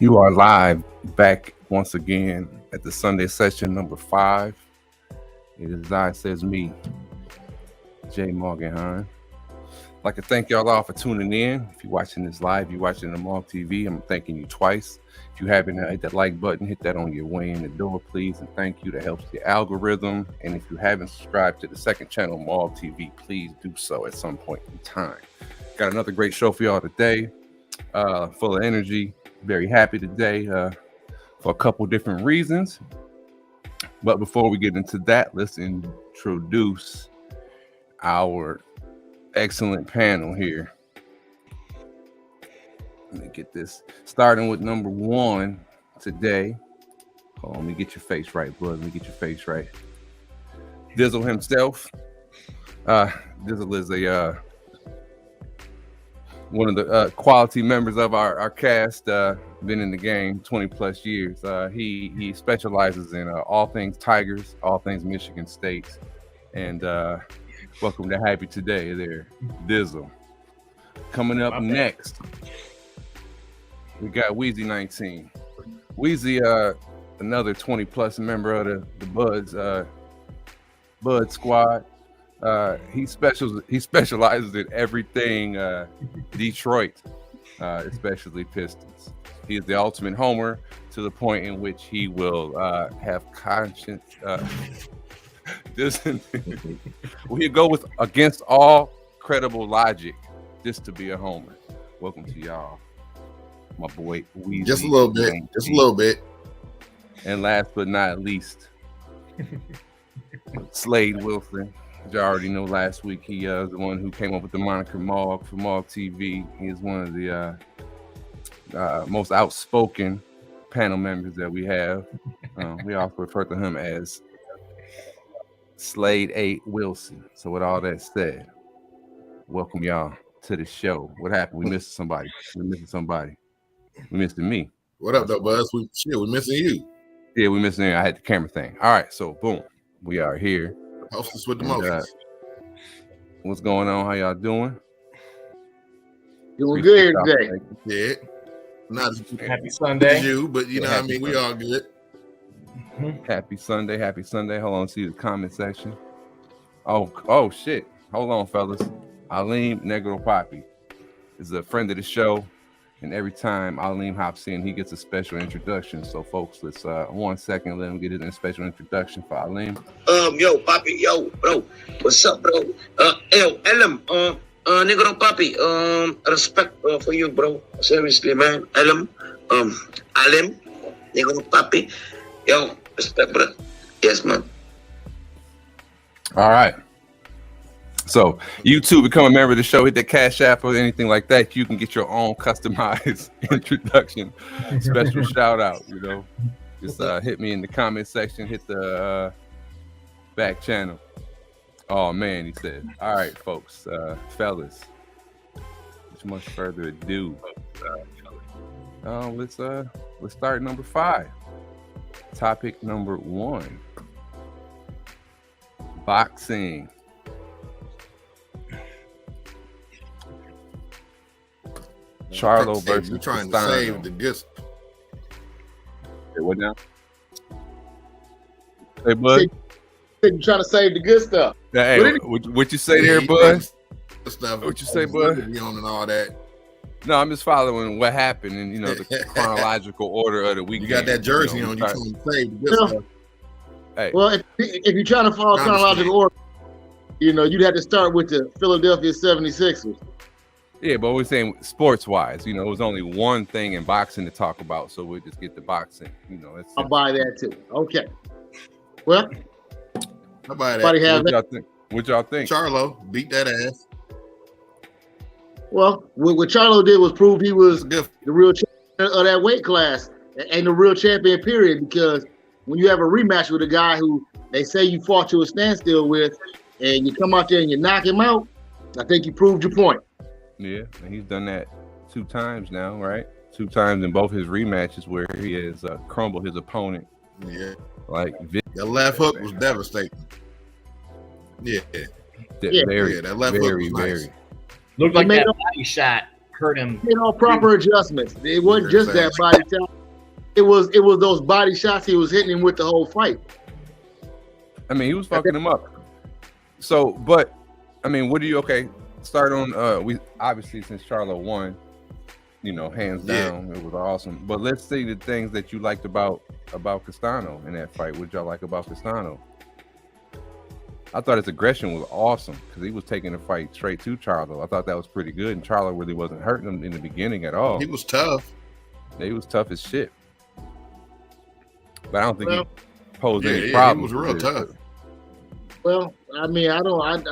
You are live back once again at the Sunday session number 5. It is I, says me, Jay Morganheim. I'd like to thank y'all all for tuning in. If you're watching this live, you're watching the Morg TV, I'm thanking you twice. If you haven't hit that like button, hit that on your way in the door, please. And thank you. That helps the algorithm. And if you haven't subscribed to the second channel, Morg TV, please do so at some point in time. Got another great show for y'all today, full of energy. Very happy today for a couple different reasons. But before we get into that, let's introduce our excellent panel here. Let me get this starting with number 1 today. Hold on, let me get your face right, bud. Let me get your face right. Dizzle himself. Dizzle is a one of the quality members of our cast, been in the game 20 plus years. He specializes in all things Tigers, all things Michigan State. And welcome to Happy Today there, Dizzle. Coming up next, we got Weezy 19. Weezy, another 20 plus member of the Budz squad. He specializes in everything Detroit, especially Pistons. He is the ultimate homer to the point in which he will have conscience. We go with against all credible logic just to be a homer. Welcome to y'all, my boy Weezy. Just a little bit. Just a little bit. And last but not least, Slade Wilson. You already know last week he was the one who came up with the moniker Morg for Morg TV. He is one of the most outspoken panel members that we have. We also refer to him as Slade A. Wilson. So with all that said, welcome y'all to the show. What happened? We missed somebody. We missed me. What up, though, Budz? We're missing you. Yeah, we missing you. I had the camera thing. All right, so boom, we are here. Hostess with the most. What's going on? How y'all doing? Doing good today. Yeah. Not as Happy Sunday. as you, but you know what I mean? We all good. Happy Sunday. Hold on, see the comment section. Oh shit. Hold on, fellas. Aleem Negro Papi is a friend of the show. And every time Aleem hops in, he gets a special introduction. So, folks, let's 1 second, let him get his special introduction for Aleem. Yo, Papi, yo, bro. What's up, bro? Yo, Elam, Negro Papi, respect for you, bro. Seriously, man. Elam, Alem, Negro Papi. Yo, respect, bro. Yes, man. All right. So you too become a member of the show, hit the Cash App or anything like that. You can get your own customized introduction, special shout out, just hit me in the comment section, hit the back channel. Oh man, he said. All right, folks, fellas, without much further ado, let's start number 5. Topic number 1, boxing. Charlo versus You're trying to save the good stuff. Hey, what now? Hey, Bud. You're trying to save the good stuff. Hey, what you say there, Bud? Stuff. What you say, Bud? And all that. No, I'm just following what happened in the chronological order of the weekend. You got that jersey on. You trying to save the good stuff. Hey. Well, if you're trying to follow chronological order, you'd have to start with the Philadelphia 76ers. Yeah, but we're saying sports-wise, it was only one thing in boxing to talk about, so we'll just get the boxing. I'll buy that too. Okay. Well, how about that? What y'all think? Charlo beat that ass. Well, what Charlo did was prove he was the real champion of that weight class and the real champion, period. Because when you have a rematch with a guy who they say you fought to a standstill with, and you come out there and you knock him out, I think you proved your point. Yeah, and he's done that 2 times now, right? 2 times in both his rematches where he has crumbled his opponent. Yeah. Like that left hook was devastating. Yeah. Very, that left hook was nice. Looked like that body shot hurt him. Made all proper adjustments. It wasn't just that body shot. it was those body shots he was hitting him with the whole fight. I mean, he was fucking him up. So, but I mean, what do you start on? We obviously, since Charlo won, hands down, it was awesome. But let's see the things that you liked about Castano in that fight. What y'all like about Castano? I thought his aggression was awesome because he was taking the fight straight to Charlo. I thought that was pretty good, and Charlo really wasn't hurting him in the beginning at all. He was tough. He was tough as shit. But I don't think he posed any problems. He was real tough. Well, I mean, I'm not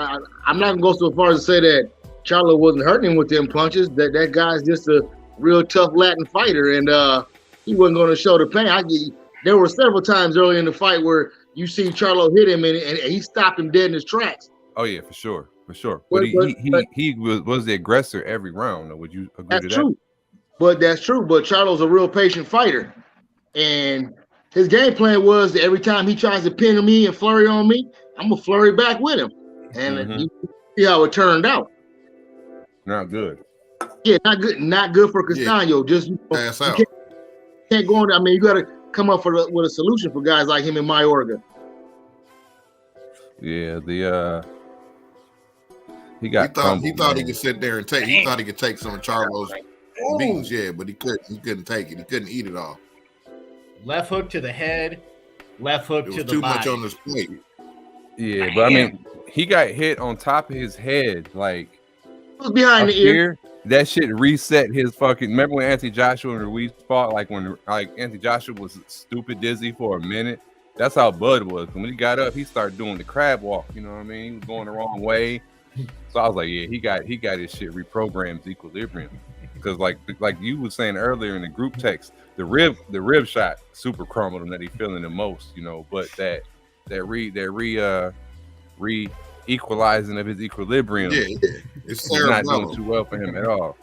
gonna go so far as to say that Charlo wasn't hurting him with them punches. That guy's just a real tough Latin fighter, and he wasn't going to show the pain. There were several times early in the fight where you see Charlo hit him and he stopped him dead in his tracks. Oh yeah, for sure. But he was the aggressor every round. Though. Would you agree to that? That's true. But Charlo's a real patient fighter, and his game plan was that every time he tries to pin me and flurry on me, I'm gonna flurry back with him, and you see how it turned out. Not good. Yeah, not good for Castano. Just pass out. Can't go on. I mean, you got to come up with a solution for guys like him in Mayorga. Yeah, he thought he could sit there and take. He thought he could take some of Charlo's beats, but he couldn't. He couldn't take it. He couldn't eat it all. Left hook to the head, left hook to the too body. much on his plate. Yeah, but I mean, he got hit on top of his head, like it was behind the ear. That shit reset his fucking. Remember when Anthony Joshua and Ruiz fought? Like when Anthony Joshua was stupid dizzy for a minute. That's how Bud was. When he got up, he started doing the crab walk. You know what I mean? He was going the wrong way. So I was like, yeah, he got his shit reprogrammed to equilibrium. Because like you was saying earlier in the group text, the rib shot super crumbled him that he feeling the most. But that re-equalizing of his equilibrium. It's not doing too well for him at all.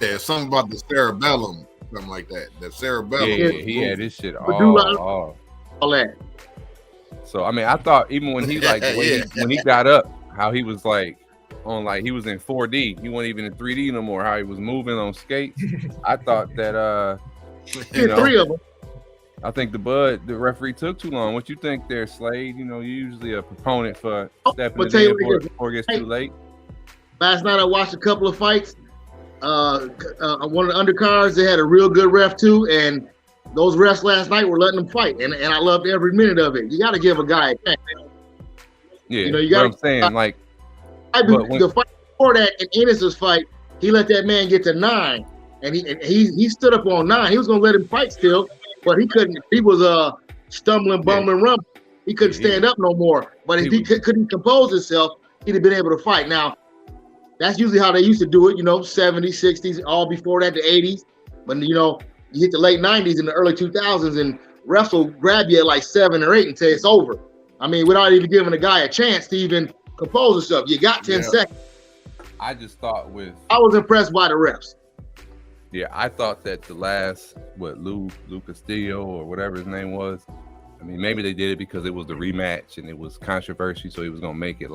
Yeah, something about the cerebellum, something like that. The cerebellum. Yeah, he had his shit all that. So I mean, I thought even when he when he got up, how he was like on he was in 4D. He wasn't even in 3D no more. How he was moving on skates. I thought that three of them. I think the referee took too long. What you think there, Slade? You're usually a proponent for stepping it in before it gets too late. Last night I watched a couple of fights. One of the undercards, they had a real good ref too, and those refs last night were letting them fight, and I loved every minute of it. You got to give a guy a chance. Yeah, you got. I'm saying the fight before that in Ennis's fight, he let that man get to 9, and he stood up on 9. He was gonna let him fight still, but he couldn't. He was stumbling, bumbling, rumbling. He couldn't stand up no more. But if he couldn't compose himself, he'd have been able to fight. Now, that's usually how they used to do it, 70s, 60s, all before that, the 80s. But, you hit the late 90s and the early 2000s, and refs will grab you at like 7 or 8 until it's over. I mean, without even giving a guy a chance to even compose himself. You got 10 seconds. I just thought I was impressed by the refs. Yeah, I thought that the last, Lou Castillo or whatever his name was, I mean, maybe they did it because it was the rematch and it was controversy, so he was going to make it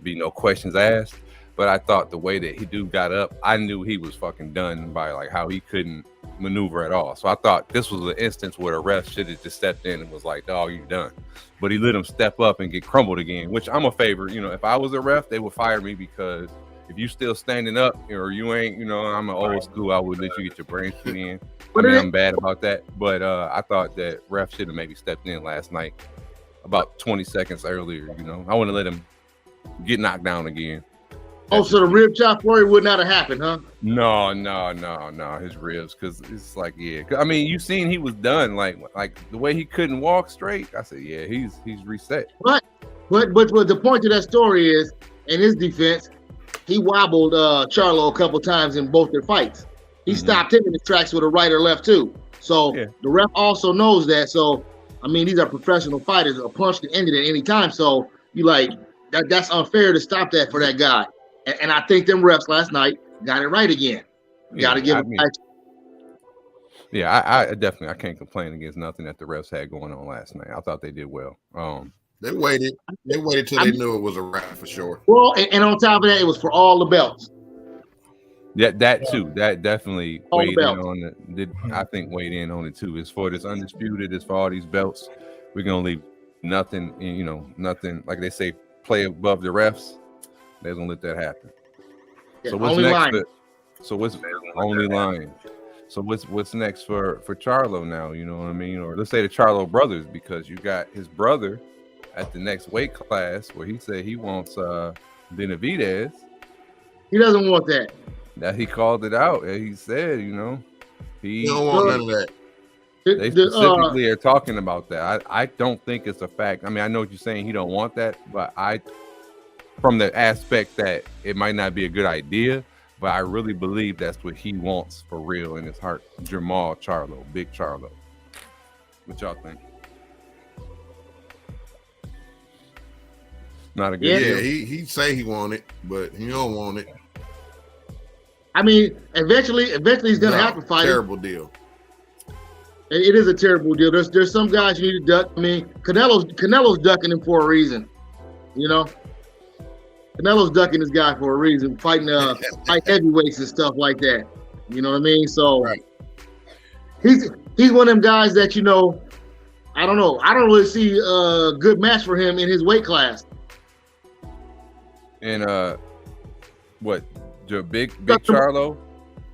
be no questions asked. But I thought the way that he got up, I knew he was fucking done by how he couldn't maneuver at all. So I thought this was an instance where the ref should have just stepped in and was like, dog, you done. But he let him step up and get crumbled again, which I'm a favor. If I was a ref, they would fire me because if you still standing up or you ain't, I'm an old school, I would let you get your brains put in. I mean, I'm bad about that. But I thought that ref should have maybe stepped in last night about 20 seconds earlier. I wouldn't let him get knocked down again. Oh, so the rib chop flurry would not have happened, huh? No, his ribs, because it's I mean, you seen he was done, like the way he couldn't walk straight. I said, yeah, he's reset. But the point of that story is, in his defense, he wobbled Charlo a couple times in both their fights. He stopped him in his tracks with a right or left too. So the ref also knows that. So I mean, these are professional fighters. A punch can end it at any time. So that's unfair to stop that for that guy. And I think them refs last night got it right again. Got to give them. Yeah, I definitely can't complain against nothing that the refs had going on last night. I thought they did well. They waited till they knew it was a wrap for sure. Well, and on top of that, it was for all the belts. Yeah, that too. That definitely All weighed in belts. on it. I think weighed in on it too. As for this undisputed, as for all these belts, we're gonna leave nothing. Nothing like they say, play above the refs. They're gonna let that happen. Yeah, So what's only next? line. So what's only lying? So what's next for Charlo now? You know what I mean? Or let's say the Charlo brothers, because you got his brother at the next weight class where he said he wants Benavidez. He doesn't want that. That he called it out, and he said, He don't want none of that. They specifically are talking about that. I don't think it's a fact. I mean, I know what you're saying. He don't want that, but from the aspect that it might not be a good idea, but I really believe that's what he wants for real in his heart. Jamal Charlo, Big Charlo. What y'all think? Not a good Yeah, deal. he say he want it, but he don't want it. I mean, eventually he's gonna have to fight. Terrible deal. It is a terrible deal. There's some guys you need to duck. I mean, Canelo's ducking him for a reason. Canelo's ducking this guy for a reason, fighting fight heavyweights and stuff like that. You know what I mean? So Right. he's one of them guys that I don't know. I don't really see a good match for him in his weight class. And what? The big Charlo?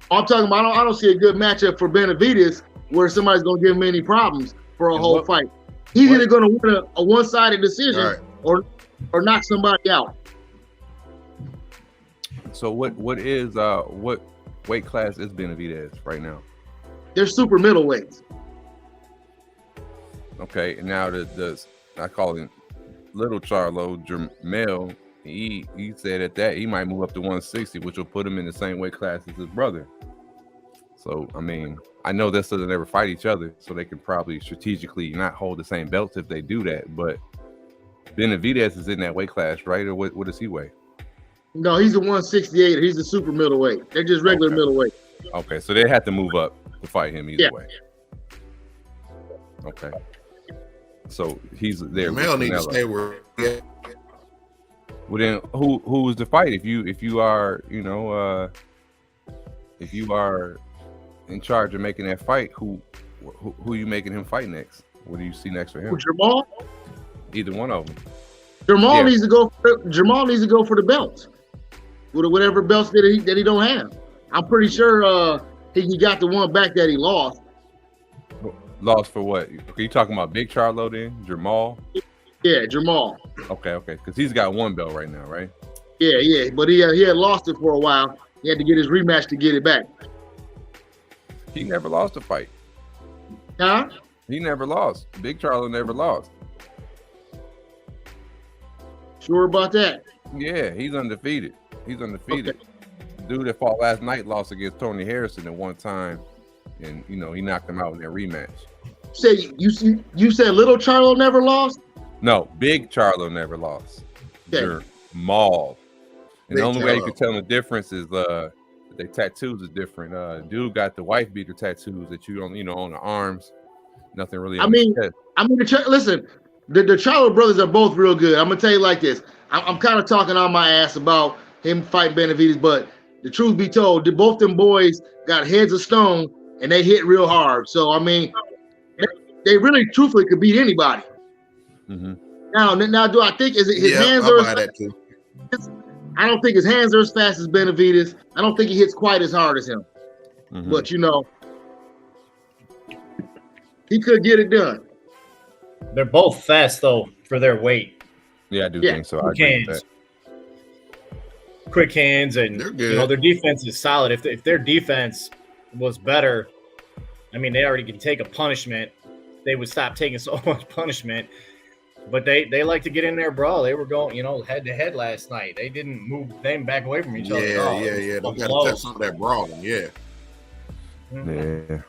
I'm talking about. I don't see a good matchup for Benavidez where somebody's gonna give him any problems for a whole fight. He's either gonna win a one-sided decision or knock somebody out. So what weight class is Benavidez right now? They're super middleweights. Okay, and now I call him Little Charlo, Jermel. He said that he might move up to 160, which will put him in the same weight class as his brother. So I mean, I know this doesn't ever fight each other, so they can probably strategically not hold the same belts if they do that. But Benavidez is in that weight class, right? Or what does he weigh? No, he's a 168. He's a super middleweight. They're just regular middleweight. Okay, so they have to move up to fight him either way. Okay. So he's there. Mel need to stay where. Yeah. Well, then who is the fight? If you are in charge of making that fight, who are you making him fight next? What do you see next for him? Jamal. Either one of them. Jamal needs to go. Jamal needs to go for the belts, with whatever belts that he don't have. I'm pretty sure he got the one back that he lost. Lost for what? Are you talking about Big Charlo then? Jamal? Yeah, Jamal. Okay, because he's got one belt right now, right? Yeah, but he had lost it for a while. He had to get his rematch to get it back. He never lost a fight. Huh? He never lost. Big Charlo never lost. Sure about that? Yeah, he's undefeated. Okay. Dude that fought last night lost against Tony Harrison at one time, and he knocked him out in their rematch. You said Little Charlo never lost? No, Big Charlo never lost. Jamal. And the only way you can tell the difference is their tattoos are different. Dude got the wife beater tattoos that you don't, on the arms. Nothing really. Listen, the Charlo brothers are both real good. I'm gonna tell you like this. I'm kind of talking on my ass about him fighting Benavidez, but the truth be told, both them boys got heads of stone and they hit real hard. So I mean, they really, truthfully, could beat anybody. Mm-hmm. Now, do I think his hands are? Buy that too. I don't think his hands are as fast as Benavidez. I don't think he hits quite as hard as him. Mm-hmm. But he could get it done. They're both fast though for their weight. Yeah, I do think so. I agree with that. Quick hands, and their defense is solid. If their defense was better, I mean, they already can take a punishment. They would stop taking so much punishment. But they like to get in there, bro. They were going, head to head last night. They didn't move them back away from each other. Yeah. They got to touch some of that brawling. Yeah. Mm-hmm. Yeah.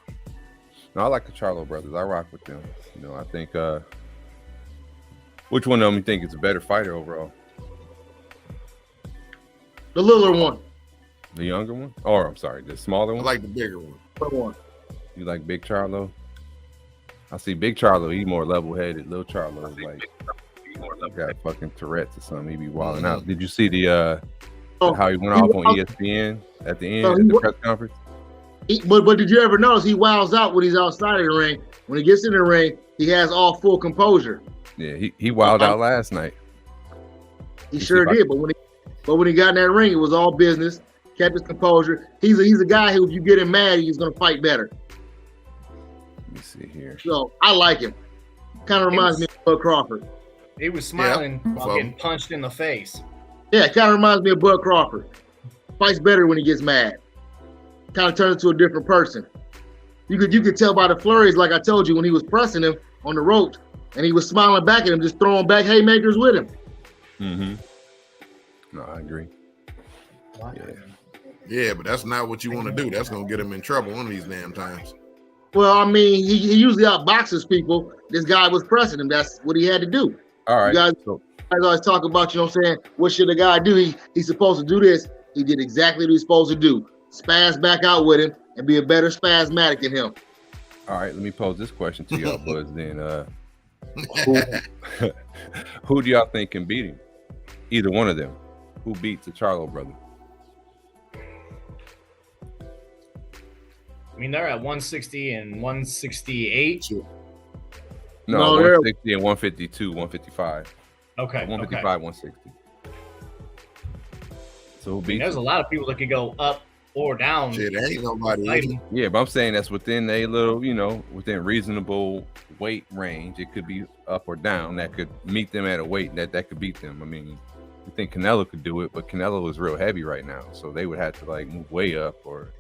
No, I like the Charlo brothers. I rock with them. I think. Which one of them you think is a better fighter overall? The littler one. The younger one? Or I'm sorry, the smaller one? I like the bigger one. You like Big Charlo? I see Big Charlo, he's more level-headed. Little Charlo is like, he got fucking Tourette's or something. He be wilding out. Did you see the how he went off on ESPN at the end at the press conference. But did you ever notice he wows out when he's outside of the ring? When he gets in the ring, he has all full composure. Yeah, he wowed out last night. He sure did. But when he got in that ring, it was all business. Kept his composure. He's a guy who, if you get him mad, he's gonna fight better. Let me see here. So I like him. Kind of reminds me of Bud Crawford. He was smiling while getting punched in the face. Yeah, kind of reminds me of Bud Crawford. Fights better when he gets mad. Kind of turns into a different person. You could tell by the flurries, like I told you, when he was pressing him on the ropes, and he was smiling back at him, just throwing back haymakers with him. Mm-hmm. No, I agree. Yeah, but that's not what you want to do. That's gonna get him in trouble one of these damn times. Well, I mean, he usually outboxes people. This guy was pressing him. That's what he had to do. All right. You guys always talk about, you know what I'm saying? What should a guy do? He's supposed to do this. He did exactly what he's supposed to do. Spaz back out with him and be a better spasmatic than him. All right, let me pose this question to y'all, Budz. Then, who do y'all think can beat him? Either one of them. Who beats the Charlo brother? I mean, they're at 160 and 168. No, 160 and 152, 155. Okay. 155, 160. So who beats? There's a lot of people that could go up or down. Shit, there ain't nobody. Yeah, but I'm saying that's within a little, within reasonable weight range. It could be up or down. That could meet them at a weight that could beat them. I mean, I think Canelo could do it, but Canelo is real heavy right now, so they would have to like move way up. Or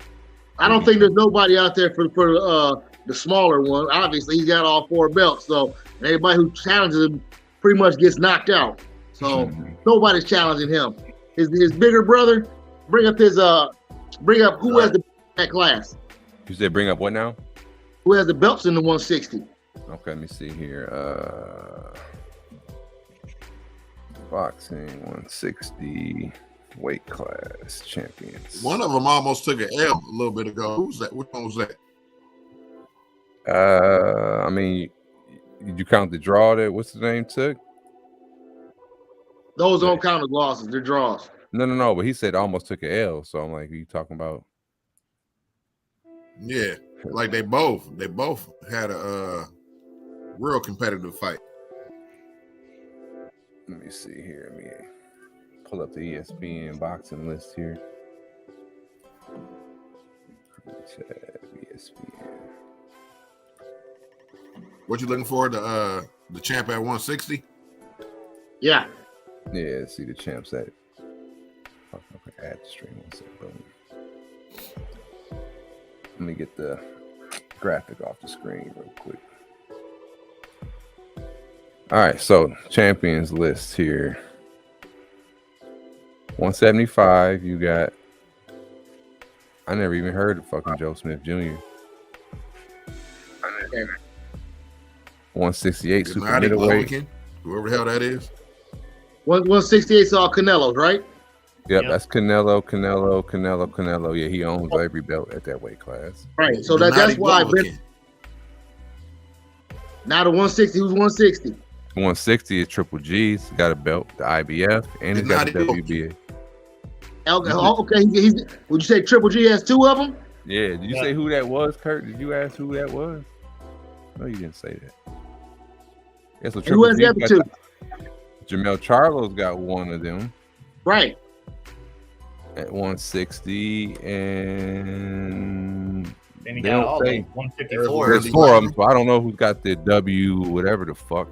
I don't think there's nobody out there for the smaller one. Obviously, he's got all 4 belts, so everybody who challenges him pretty much gets knocked out. So nobody's challenging him. His bigger brother, bring up who has the that class. You said bring up what now? Who has the belts in the 160? Okay, let me see here. Boxing 160 weight class champions. One of them almost took an L a little bit ago. Who's that? Which one was that? I mean, did you count the draw that what's the name took? Those don't count as losses, they're draws. No, but he said almost took an L. So I'm like, are you talking about? Yeah, like they both had a real competitive fight. Let me see here. Let me pull up the ESPN boxing list here. ESPN. What you looking for? The champ at 160? Yeah. Yeah, see the champs at. Okay, add the stream 1 second. Boom. Let me get the graphic off the screen real quick. All right, so champions list here. 175, you got. I never even heard of fucking Joe Smith Jr. 168 super middleweight. Whoever the hell that is. 168 is all Canelo's, right? Yep, that's Canelo. Yeah, he owns every belt at that weight class. Right, so that's why I've been. Now the 160, who's 160? 160 is Triple G's got a belt, the IBF, and he's got the WBA. Okay, would you say Triple G has 2 of them? Yeah, did you say who that was, Kurt? Did you ask who that was? No, you didn't say that. Yeah, so Triple G got 2. Jamel Charlo's got one of them. Right. At 160, and then he got all the 154. There's 4 of them, so I don't know who's got the whatever the fuck.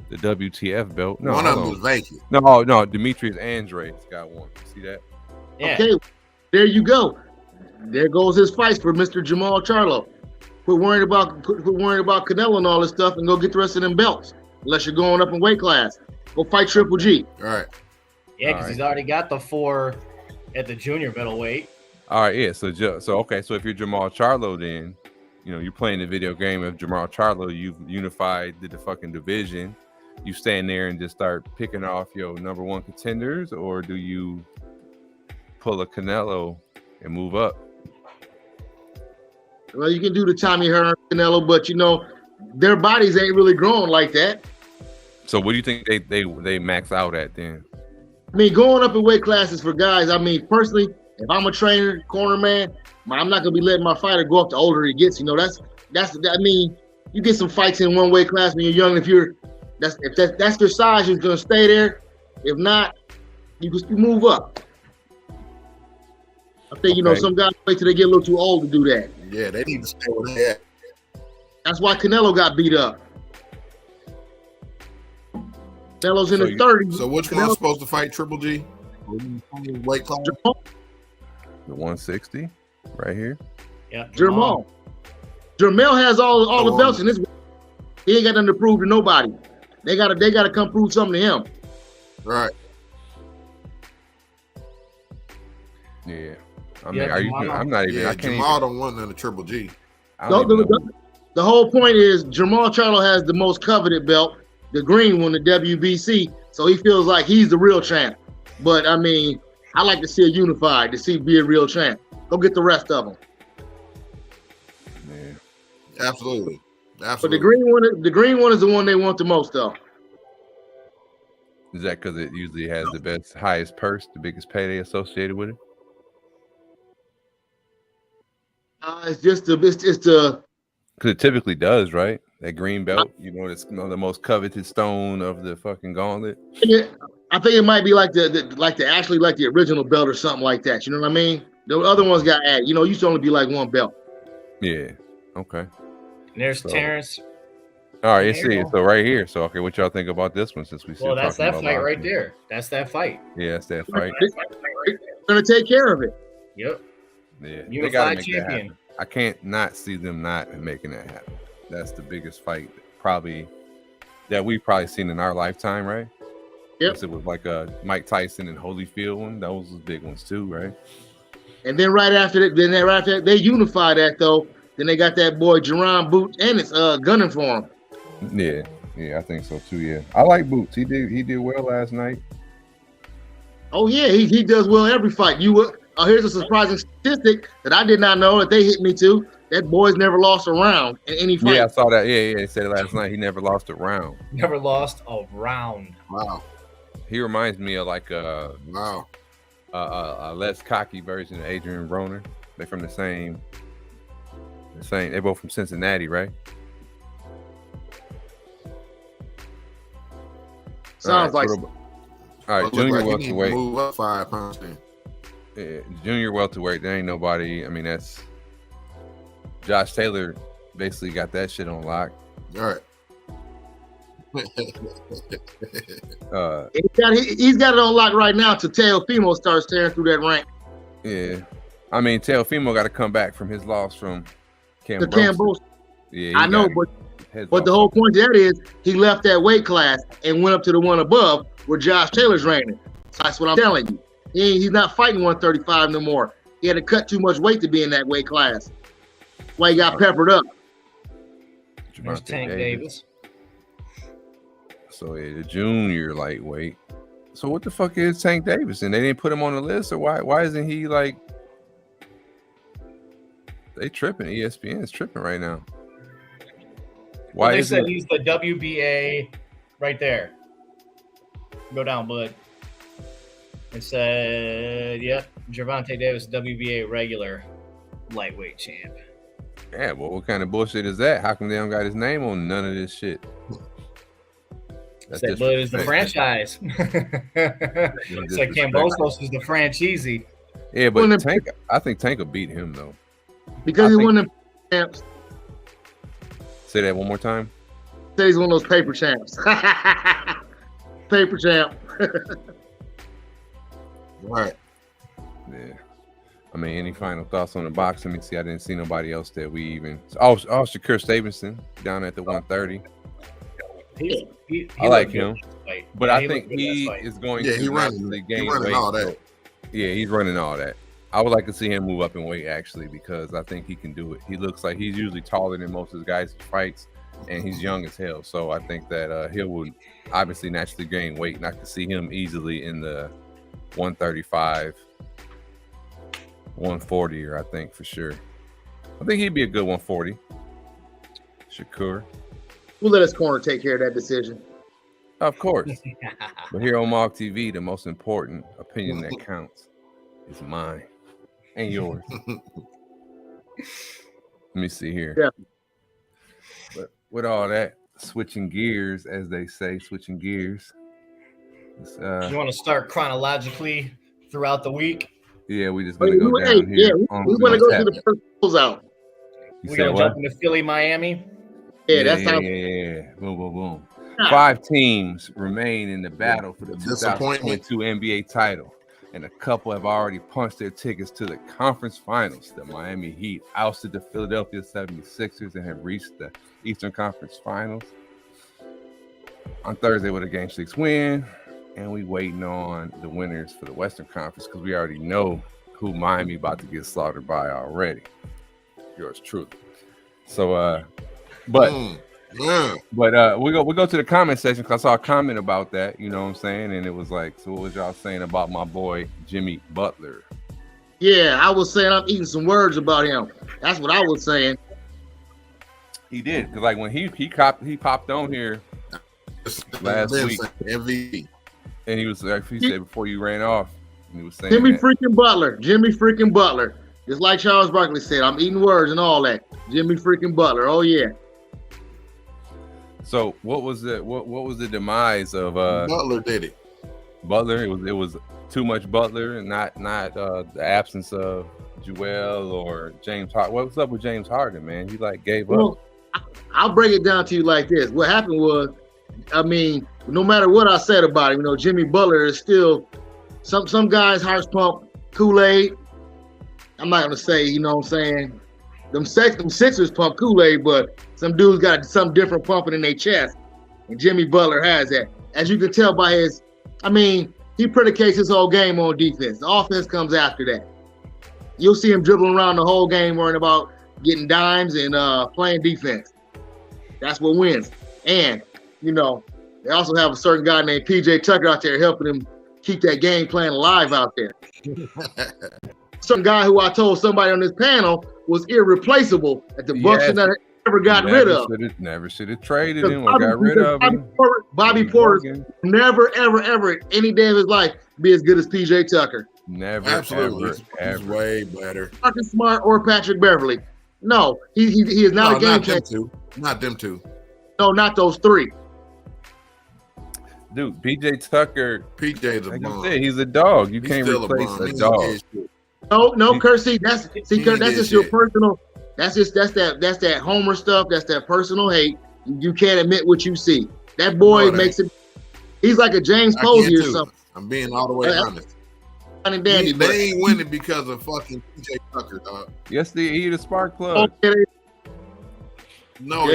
The WTF belt. No, one of them was vacant. No, Demetrius Andre's got one. See that? Yeah. Okay, there you go. There goes his fights for Mr. Jamal Charlo. Quit worrying about Canelo and all this stuff, and go get the rest of them belts. Unless you're going up in weight class, go fight Triple G. All right. Yeah, because he's already got the 4 at the junior middleweight. All right, yeah. So okay. So if you're Jamal Charlo, then you're playing the video game of Jamal Charlo. You've unified the fucking division. You stand there and just start picking off your number 1 contenders, or do you pull a Canelo and move up? Well, you can do the Tommy Hearn Canelo, but their bodies ain't really growing like that. So what do you think they max out at then? I mean, going up in weight classes for guys, I mean, personally, if I'm a trainer, corner man, I'm not gonna be letting my fighter go up the older he gets. You know, that's. I mean, you get some fights in one weight class when you're young. If that's your size, you're gonna stay there. If not, you can move up. I think some guys wait till they get a little too old to do that. Yeah, they need to stay where they at. That's why Canelo got beat up. Canelo's in his 30s. So which one's supposed to fight Triple G? Weight class? The 160 right here. Yeah. Jermall has all the belts in this. He ain't got nothing to prove to nobody. They gotta come prove something to him. Right. Yeah. I mean, I'm not even. Yeah, I can't. Jamal don't want none of Triple G. The whole point is Jamal Charlo has the most coveted belt, the green one, the WBC. So he feels like he's the real champ. But I mean, I like to see it unified, be a real champ. Go get the rest of them. Yeah. Absolutely. But the green one is the one they want the most, though. Is that because it usually has the highest purse, the biggest payday associated with it? It's the because it typically does, right? That green belt, it's the most coveted stone of the fucking gauntlet. Yeah, I think it might be like the original belt or something like that. You know what I mean? The other ones got added. It used to only be like one belt. Yeah. Okay. And there's Terrence. All right, see. So right here. So okay, what y'all think about this one? Since we well, that's that fight right there. That's that fight. Yeah, that's that fight. They're gonna take care of it. Yep. Yeah, unified champion. I can't not see them not making that happen. That's the biggest fight probably that we've probably seen in our lifetime, right? Yep. It was like a Mike Tyson and Holyfield one. Those was big ones too, right? And then right after that, they unified that though. Then they got that boy Jerron Boots and it's gunning for him. Yeah, I think so too. Yeah, I like Boots. He did well last night. Oh yeah, he does well every fight. Here's a surprising statistic that I did not know that they hit me to. That boy's never lost a round in any fight. Yeah, I saw that. Yeah, he said it last night. He never lost a round. Never lost a round. Wow. He reminds me of like a less cocky version of Adrian Broner. They're from the same. They're both from Cincinnati, right? Sounds like. All right, junior welterweight. Move up 5 pounds then. Yeah, junior welterweight. There ain't nobody. I mean, that's Josh Taylor. Basically, got that shit on lock. All right. He's got it on lock right now till Teofimo starts tearing through that rank. Yeah, I mean, Teofimo got to come back from his loss from Cambodia. Yeah, I know, but the whole point of that is he left that weight class and went up to the one above where Josh Taylor's reigning. That's what I'm telling you. He's not fighting 135 no more. He had to cut too much weight to be in that weight class. That's why he got peppered up. There's Tank Davis. So yeah, the junior lightweight. So what the fuck is Tank Davis? And they didn't put him on the list, or why isn't he like? They tripping. ESPN is tripping right now. Why they said he's the WBA right there. Go down, bud. It said, yep, Gervonta Davis, WBA regular lightweight champ. Yeah, well, what kind of bullshit is that? How come they don't got his name on none of this shit? That Bud is the franchise. It's like Cambosos is the franchisee. Yeah, but Tank, I think Tank will beat him though. Because he won them champs. Say that one more time. Say he's one of those paper champs. Paper champ. Right. Yeah. I mean, any final thoughts on the box? Let me see. I didn't see nobody else that we even. Oh, Shakur Stevenson down at the 130. He I like him, but yeah, I think he is going to gain weight. All that. Yeah, he's running all that. I would like to see him move up in weight actually, because I think he can do it. He looks like he's usually taller than most of the guys he fights, and he's young as hell. So I think that he would obviously naturally gain weight, and I can see him easily in the 135, 140, or I think for sure. I think he'd be a good 140. Shakur. We'll let his corner take care of that decision. Of course. But here on Mark TV, the most important opinion that counts is mine and yours. Let me see here. Yeah. But with all that, switching gears, as they say, switching gears. You want to start chronologically throughout the week? Yeah, we just gonna go down here. Yeah, we want to go to the first closeout. We're gonna jump into Philly, Miami. Yeah, that's how. Yeah. Boom, boom, boom. 5 teams remain in the battle for the 2022 NBA title, and a couple have already punched their tickets to the conference finals. The Miami Heat ousted the Philadelphia 76ers and have reached the Eastern Conference Finals on Thursday with a Game 6 win. And we waiting on the winners for the Western Conference because we already know who Miami about to get slaughtered by already. Yours truly. So, we'll go to the comment section because I saw a comment about that. You know what I'm saying? And it was like, so what was y'all saying about my boy Jimmy Butler? Yeah, I was saying I'm eating some words about him. That's what I was saying. He did because like when he popped on here last week. MVP. And he was like, he said before you ran off, and he was saying Jimmy freaking Butler. Just like Charles Barkley said, I'm eating words and all that. Jimmy freaking Butler. Oh yeah. So what was the demise of Butler did it. Butler, it was too much Butler and not the absence of Joel or James Harden. What's up with James Harden, man? He like gave up. I'll break it down to you like this. What happened was, I mean, no matter what I said about him, you know, Jimmy Butler is still some guys hearts pump Kool-Aid. I'm not gonna say, you know what I'm saying, them Sixers pump Kool-Aid, but some dudes got some different pumping in their chest. And Jimmy Butler has that. As you can tell by his, I mean, he predicates his whole game on defense. The offense comes after that. You'll see him dribbling around the whole game worrying about getting dimes and playing defense. That's what wins. And you know, they also have a certain guy named PJ Tucker out there helping him keep that game plan alive out there. Some guy who I told somebody on this panel was irreplaceable that the Bucks should never got rid of. Never should have traded him or got rid of him. Bobby Portis never, ever, any day of his life be as good as PJ Tucker. Never, absolutely. ever. He's way better. Marcus Smart or Patrick Beverly. No, he is not a game changer. Not them two. No, not those three. Dude, PJ Tucker. PJ's a bomb. He's a dog. You can't replace a dog. No, Kersey. Kurt, that's just your personal. That's that Homer stuff. That's that personal hate. You can't admit what you see. That boy makes it. He's like a James Posey or something. I'm being all the way honest. Dandy, they ain't winning because of fucking PJ Tucker, dog. Yes, he the spark plug. No,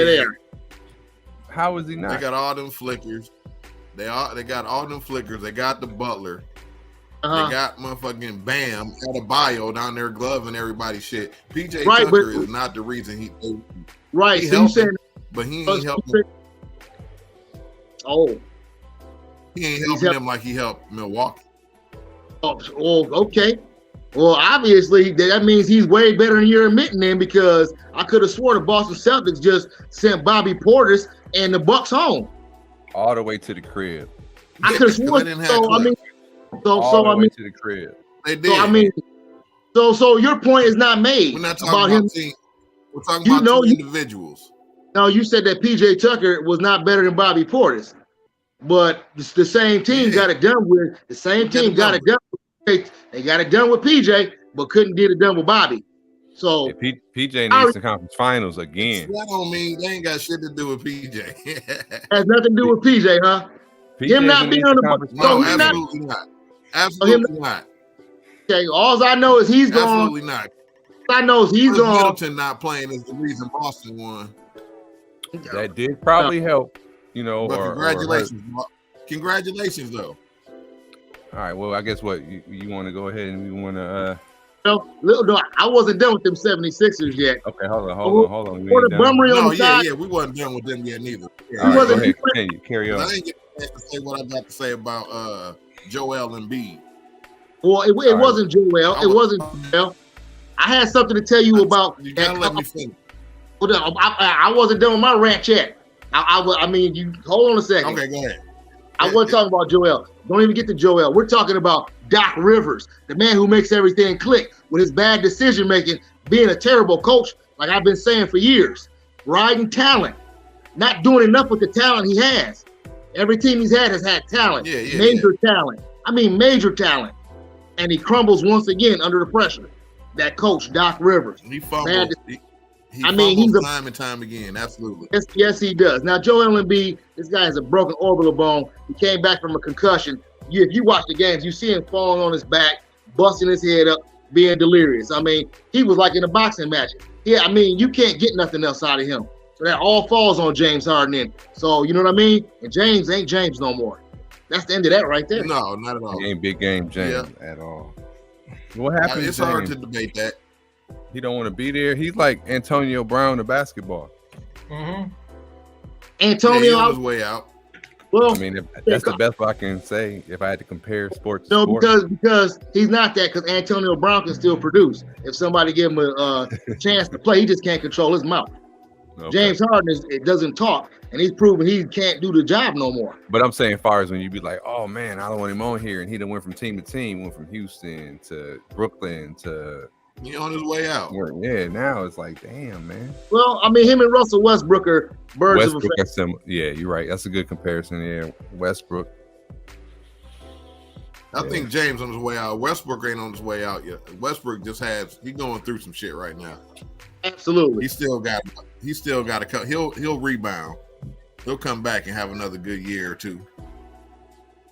how is he not? They got all them flickers. They got all them flickers. They got the Butler. They got motherfucking Bam Adebayo down there gloving everybody's shit. PJ Tucker is not the reason he. Right, he so you saying, but he ain't helping. He ain't helping them like he helped Milwaukee. Oh, okay. Well, obviously that means he's way better than you're admitting then, because I could have swore the Boston Celtics just sent Bobby Portis and the Bucks home. All the way to the crib. I could have sworn. So I mean, to the crib. They did. So I mean, so your point is not made. We're not talking about him. Team. We're talking about two individuals. No, you said that PJ Tucker was not better than Bobby Portis, but the same team got it done with. The same team got it done. They got it done with PJ, but couldn't get it done with Bobby. So PJ in the Eastern Conference Finals again. That don't mean they ain't got shit to do with PJ. Has nothing to do with PJ, huh? Him not being on the Bucks. No, absolutely not. Absolutely not. Okay, all I know is he's gone. Absolutely not. All I know is he's gone. Middleton not playing is the reason Boston won. That did probably help, you know. But congratulations. Congratulations, though. All right. Well, I guess what you want to go ahead and you want to. No, I wasn't done with them 76ers yet. Okay, hold on. We wasn't done with them yet neither. All right, go ahead, carry on. I didn't get a chance to say what I got to say about Joel Embiid. Well, it wasn't Joel. It wasn't Joel. I had something to tell you about. You gotta let me finish. I wasn't done with my rant yet. I mean, you hold on a second. Okay, go ahead. I wasn't talking about Joel. Don't even get to Joel. We're talking about Doc Rivers, the man who makes everything click with his bad decision making, being a terrible coach, like I've been saying for years. Riding talent, not doing enough with the talent he has. Every team he's had has had talent, major talent. I mean, major talent. And he crumbles once again under the pressure. That coach, Doc Rivers. He fumbles. He fumbles time and time again. Absolutely. Yes, he does. Now, Joel Embiid, this guy has a broken orbital bone. He came back from a concussion. If you watch the games, you see him falling on his back, busting his head up, being delirious. I mean, he was like in a boxing match. Yeah, I mean, you can't get nothing else out of him. So that all falls on James Harden then. So, you know what I mean? And James ain't James no more. That's the end of that right there. No, not at all. He ain't big game James at all. What happened? It's hard to debate that. He don't want to be there. He's like Antonio Brown of basketball. Mm-hmm. Antonio on his way out. Well, I mean, that's the best I can say if I had to compare sports. No, because he's not that. Because Antonio Brown can still produce. If somebody give him a chance to play, he just can't control his mouth. Okay. James Harden doesn't talk, and he's proven he can't do the job no more. But I'm saying, as far as when you be like, oh man, I don't want him on here, and he done went from team to team, went from Houston to Brooklyn to. He on his way out. Yeah, now it's like, damn, man. Well, I mean, him and Russell Westbrook are birds of a feather. Yeah, you're right. That's a good comparison. Yeah, Westbrook. I think James on his way out. Westbrook ain't on his way out yet. Westbrook he's going through some shit right now. Absolutely. He still got to cut. He'll rebound. He'll come back and have another good year or two.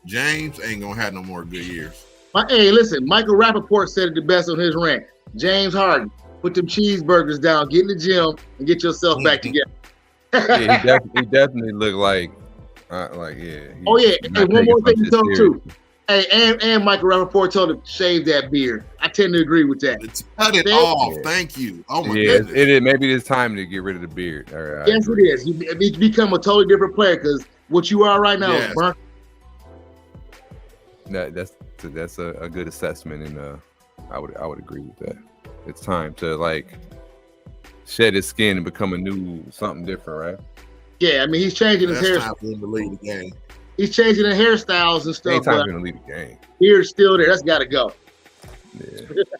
James ain't gonna have no more good years. Hey, listen, Michael Rappaport said it the best on his rant. James Harden, put them cheeseburgers down, get in the gym, and get yourself back together. Yeah, he definitely looked like And one more thing he told too. Hey, and Michael Rappaport told him to shave that beard. I tend to agree with that. Cut it off. Thank you. Oh my goodness. It is. Maybe it's time to get rid of the beard. Right, yes, it is. You become a totally different player because what you are right now is burnt. That's a good assessment, and I would agree with that. It's time to like shed his skin and become a new something different, right? Yeah, I mean he's changing his hair. Time for him to lead the game. He's changing the hairstyles and stuff. Ain't time for him to lead the game. Beard's still there. That's got to go.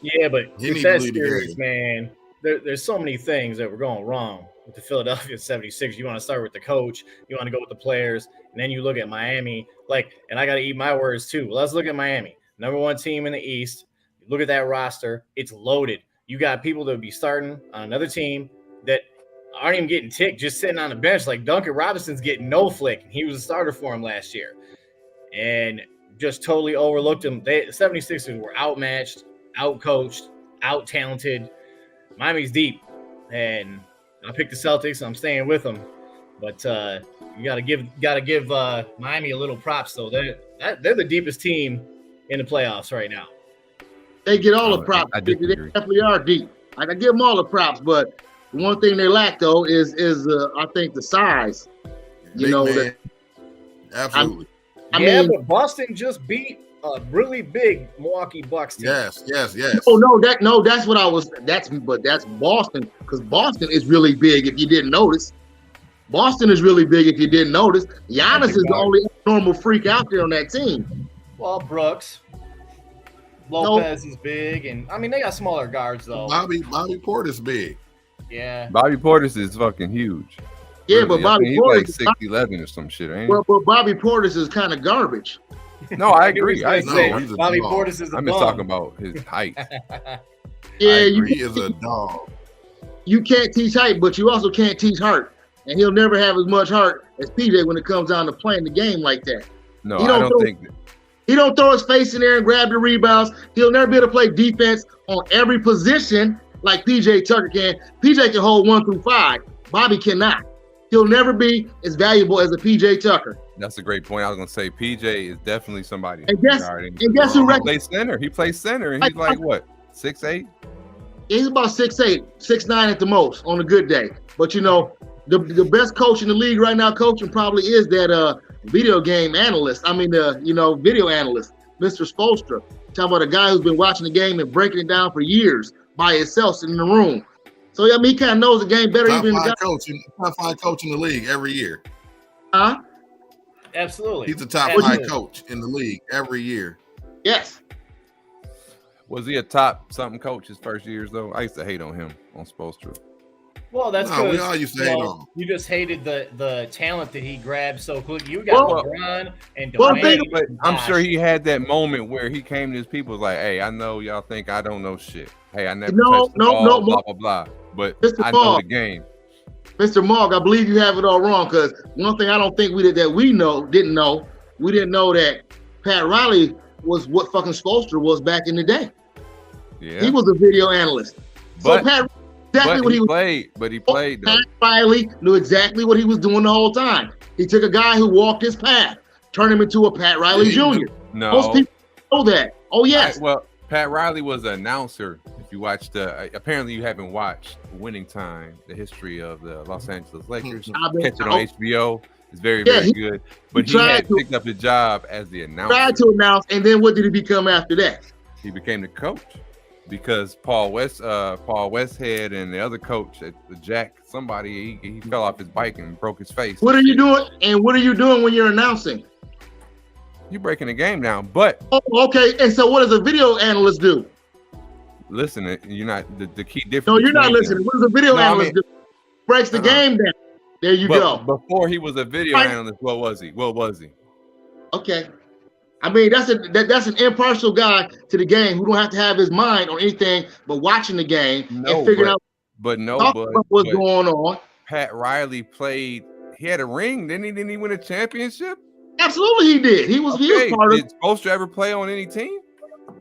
Yeah, but it's that serious, man. There's so many things that were going wrong with the Philadelphia 76ers. You want to start with the coach, you want to go with the players, and then you look at Miami. And I got to eat my words too. Let's look at Miami, number one team in the East. Look at that roster; it's loaded. You got people that would be starting on another team that aren't even getting ticked, just sitting on the bench. Like Duncan Robinson's getting no flick. He was a starter for him last year, and just totally overlooked him. The 76ers were outmatched, outcoached, out-talented. Miami's deep, and I picked the Celtics. I'm staying with them, but you gotta give Miami a little props though. They're the deepest team in the playoffs right now. They get all the props. They definitely are deep. I give them all the props, but the one thing they lack though is I think the size. You know that. Absolutely. I mean, but Boston just beat a really big Milwaukee Bucks team. Yes. That's what I was. That's Boston, because Boston is really big. If you didn't notice, Boston is really big. If you didn't notice, Giannis is the only normal freak out there on that team. Well, Brooks, Lopez is big, and I mean they got smaller guards though. Bobby Portis big. Yeah, Bobby Portis is fucking huge. Yeah, but Bobby Portis he's like 6'11" or some shit, ain't he? But Bobby Portis is kind of garbage. No, I agree. Bobby Portis is. I'm just talking about his height. Yeah, he is a dog. You can't teach height, but you also can't teach heart, and he'll never have as much heart as PJ when it comes down to playing the game like that. No, I don't think that. He don't throw his face in there and grab the rebounds. He'll never be able to play defense on every position like PJ Tucker can. PJ can hold 1 through 5. Bobby cannot. He'll never be as valuable as a PJ Tucker. That's a great point. I was gonna say PJ is definitely somebody. And guess who plays center? He plays center, and he's like what, 6'8"? He's about 6'8", 6'9" at the most on a good day. But you know, the best coach in the league right now, coaching probably is that video analyst, Mr. Spoelstra. Talking about a guy who's been watching the game and breaking it down for years by himself sitting in the room. So I mean, he kind of knows the game better. Top 5 coach in the league every year. Huh? Absolutely. He's a top 5 coach in the league every year. Yes. Was he a top something coach his first years though? I used to hate on him on Spoelstra. Well, that's because we all used to hate on him. You just hated the talent that he grabbed so quick. You got LeBron and Dwayne. But I'm sure he had that moment where he came to his people was like, "Hey, I know y'all think I don't know shit. Hey, I never touched the ball, blah blah blah. But I know the game." Mr. Mogg, I believe you have it all wrong because one thing I don't think we didn't know that Pat Riley was what fucking Spoelstra was back in the day. Yeah, he was a video analyst. So Pat exactly what he played, but he played. Pat Riley knew exactly what he was doing the whole time. He took a guy who walked his path, turned him into a Pat Riley Jr. No, most people know that. Oh yes. Pat Riley was an announcer. If you watched, apparently you haven't watched Winning Time, the history of the Los Angeles Lakers. Catch it on HBO. It's very, very good. But he had picked up the job as the announcer. Tried to announce, and then what did he become after that? He became the coach because Paul Westhead and the other coach at Jack, somebody, he fell off his bike and broke his face. What are you doing? And what are you doing when you're announcing? You're breaking the game down, but okay. And so, what does a video analyst do? Listen, you're not the key difference. No, you're not listening. What does a video analyst do? Breaks the game down. There you go. Before he was a video analyst, what was he? Okay. I mean, that's an impartial guy to the game who don't have to have his mind on anything but watching the game and figuring out what's going on. Pat Riley played. He had a ring, didn't he win a championship? Absolutely, he did. He was part of. Did Spoelstra ever play on any team?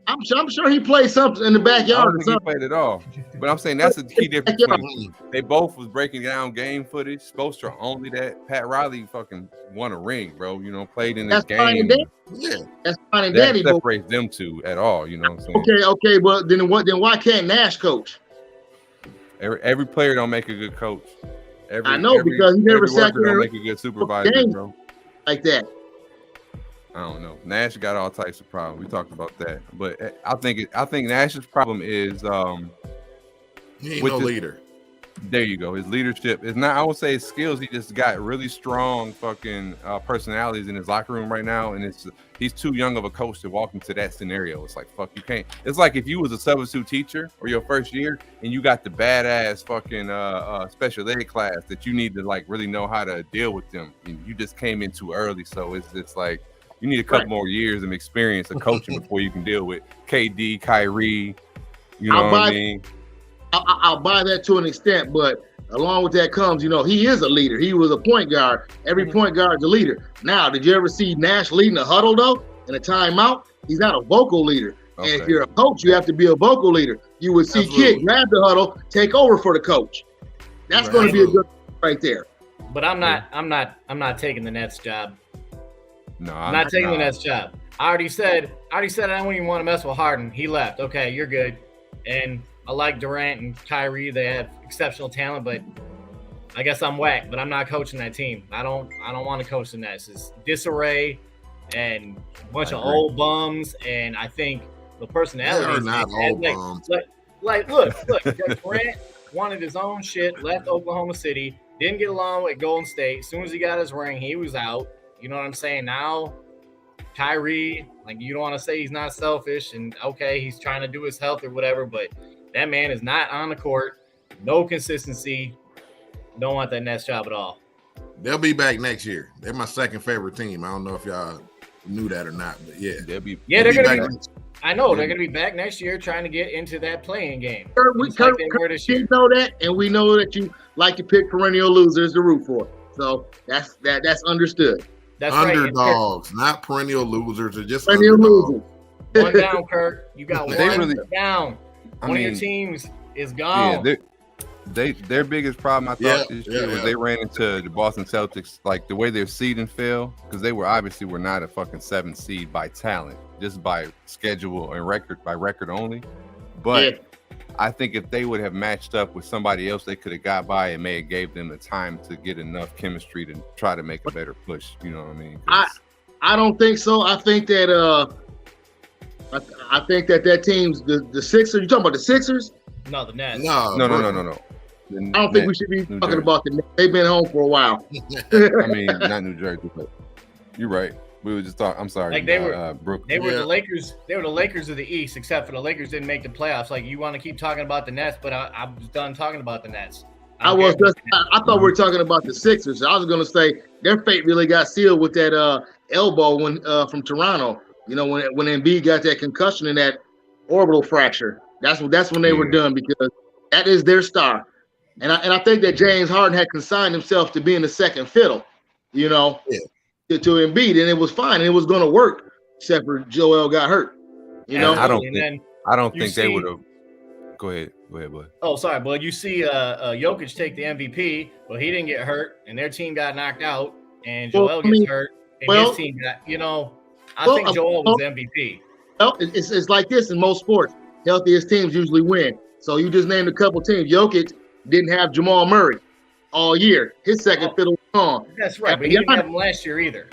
I'm sure he played something in the backyard. I don't think he played at all. But I'm saying that's the key difference between they both was breaking down game footage. Spoelstra only that. Pat Riley fucking won a ring, bro. You know, played in this game. Yeah, that's fine and dandy. That separates them two at all. You know what I'm saying? Okay. But then why can't Nash coach? Every player don't make a good coach. Because he never sat there and make a good supervisor, bro. Like that. I don't know. Nash got all types of problems. We talked about that, but I think Nash's problem is he ain't no leader. There you go. His leadership is not. I would say his skills. He just got really strong fucking personalities in his locker room right now, and he's too young of a coach to walk into that scenario. It's like fuck, you can't. It's like if you was a substitute teacher or your first year and you got the badass fucking special ed class that you need to like really know how to deal with them, and you just came in too early. So it's like. You need a couple more years of experience of coaching before you can deal with KD, Kyrie. You know what I mean? I'll buy that to an extent, but along with that comes, he is a leader. He was a point guard. Every point guard's a leader. Now, did you ever see Nash leading a huddle though? In a timeout? He's not a vocal leader. Okay. And if you're a coach, you have to be a vocal leader. You would see Kid grab the huddle, take over for the coach. That's going to be a good right there. But I'm not taking the Nets job. No, I'm not taking the Nets job. I already said I don't even want to mess with Harden. He left. Okay, you're good. And I like Durant and Kyrie. They have exceptional talent, but I guess I'm whack. But I'm not coaching that team. I don't want to coach the Nets. It's disarray and a bunch of old bums. And I think the personality are not old bums. Look. Durant wanted his own shit. Left Oklahoma City. Didn't get along with Golden State. As soon as he got his ring, he was out. You know what I'm saying? Now, Kyrie, like you don't want to say he's not selfish and okay, he's trying to do his health or whatever, but that man is not on the court. No consistency. Don't want that Nets job at all. They'll be back next year. They're my second favorite team. I don't know if y'all knew that or not, but yeah. They're gonna be. I know they're gonna be back next year trying to get into that playing game. We know that, and we know that you like to pick perennial losers to root for. So that's understood. That's underdogs, right. Not perennial losers. They're just perennial losers. One down, Kurt. You got one down. One of your teams is gone. Yeah, their biggest problem, I thought, this year was they ran into the Boston Celtics, like the way their seeding fell, because they were not a fucking 7th seed by talent, just by schedule and record only. But I think if they would have matched up with somebody else, they could have got by and may have gave them the time to get enough chemistry to try to make a better push. You know what I mean? I don't think so. I think that I think that team's the Sixers. You talking about the Sixers? No, the Nets. No. I don't think we should be talking about the Nets. They've been home for a while. I mean, not New Jersey, but You're right. We were just talking. I'm sorry. Like they were the Lakers. They were the Lakers of the East, except for the Lakers didn't make the playoffs. Like you want to keep talking about the Nets, but I was done talking about the Nets. I thought we were talking about the Sixers. I was going to say their fate really got sealed with that elbow when from Toronto. You know, when Embiid got that concussion and that orbital fracture. That's when they were done, because that is their star. And I think that James Harden had consigned himself to being the second fiddle, you know, to Embiid, and it was fine, and it was going to work, except for Joel got hurt. You know, I don't think they would have. Go ahead, bud. Oh, sorry, bud. You see, Jokic take the MVP, but he didn't get hurt, and their team got knocked out, and Joel gets hurt, and his team got. You know, I think Joel was MVP. Well, it's like this in most sports. Healthiest teams usually win. So you just named a couple teams. Jokic didn't have Jamal Murray all year. His second fiddle was gone. That's right, but he didn't have him last year either.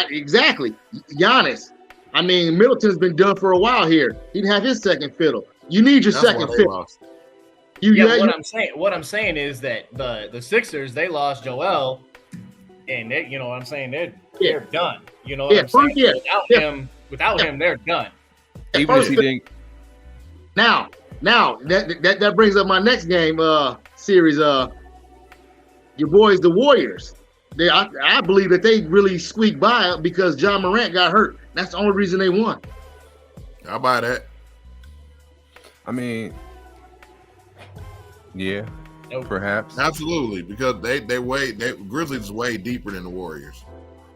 Exactly. Giannis. I mean, Middleton's been done for a while here. He'd have his second fiddle. You need your second fiddle. What I'm saying is that the Sixers, they lost Joel, and they, you know what I'm saying, they're done. You know what I'm saying? Without him, they're done. Even if he didn't. Now that brings up my next game series. Your boys, the Warriors. I believe that they really squeaked by because John Morant got hurt. That's the only reason they won. I'll buy that. I mean, yeah, perhaps. Absolutely, because Grizzlies is way deeper than the Warriors.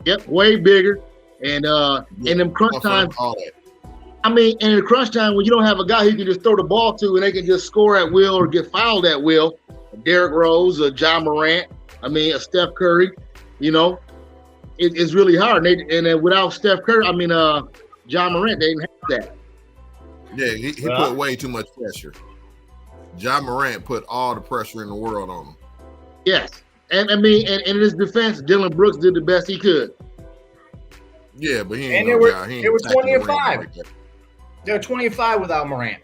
Yep, way bigger. And in them crunch times, I mean, in the crunch time when you don't have a guy who you can just throw the ball to and they can just score at will or get fouled at will, Derrick Rose or John Morant, I mean, a Steph Curry, you know, it's really hard. And without Steph Curry, I mean, John Morant, they didn't have that. Yeah, he put way too much pressure. John Morant put all the pressure in the world on him. Yes. And I mean, and in his defense, Dylan Brooks did the best he could. Yeah, but he ain't they were 20-5. Like they were 20-5 without Morant.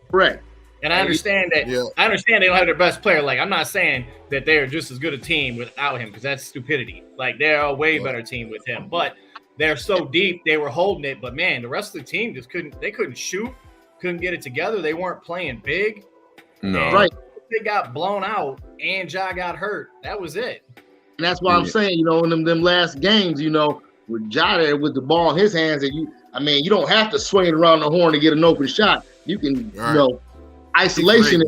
Correct. And I understand that. Yeah. I understand they don't have their best player. Like, I'm not saying that they're just as good a team without him, because that's stupidity. Like, they're a way better team with him. But they're so deep, they were holding it. But man, the rest of the team just couldn't shoot, couldn't get it together. They weren't playing big. No. And right. They got blown out, and Ja got hurt. That was it. And that's why I'm saying, you know, in them last games, you know, with Ja there with the ball in his hands, and you don't have to swing it around the horn to get an open shot. You can, you know, isolation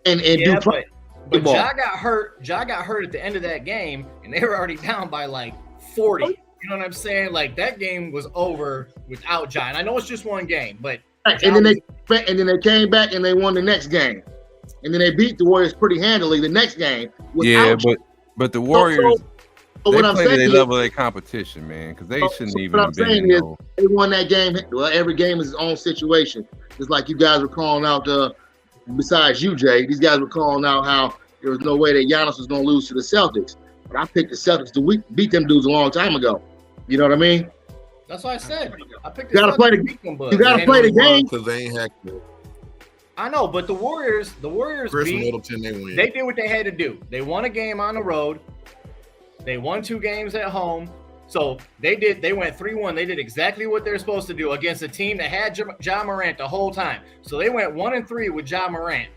and do. But Ja got hurt. Ja got hurt at the end of that game, and they were already down by like 40. You know what I'm saying? Like, that game was over without Ja. And I know it's just one game, but and then they came back and they won the next game, and then they beat the Warriors pretty handily the next game. But the Warriors. So they what I'm saying they level their competition, man, because they shouldn't even. What I'm saying is, they won that game. Well, every game is its own situation. It's like you guys were calling out. Besides you, Jay, these guys were calling out how there was no way that Giannis was going to lose to the Celtics. But I picked the Celtics to beat them dudes a long time ago. You know what I mean? That's what I said. I picked. You got to play the game. You got to play the game because they ain't hacked it. I know, but the Warriors. Chris Middleton, they win. They did what they had to do. They won a game on the road. They won 2 games at home. So they went 3-1. They did exactly what they're supposed to do against a team that had Ja Morant the whole time. So they went 1-3 with Ja Morant.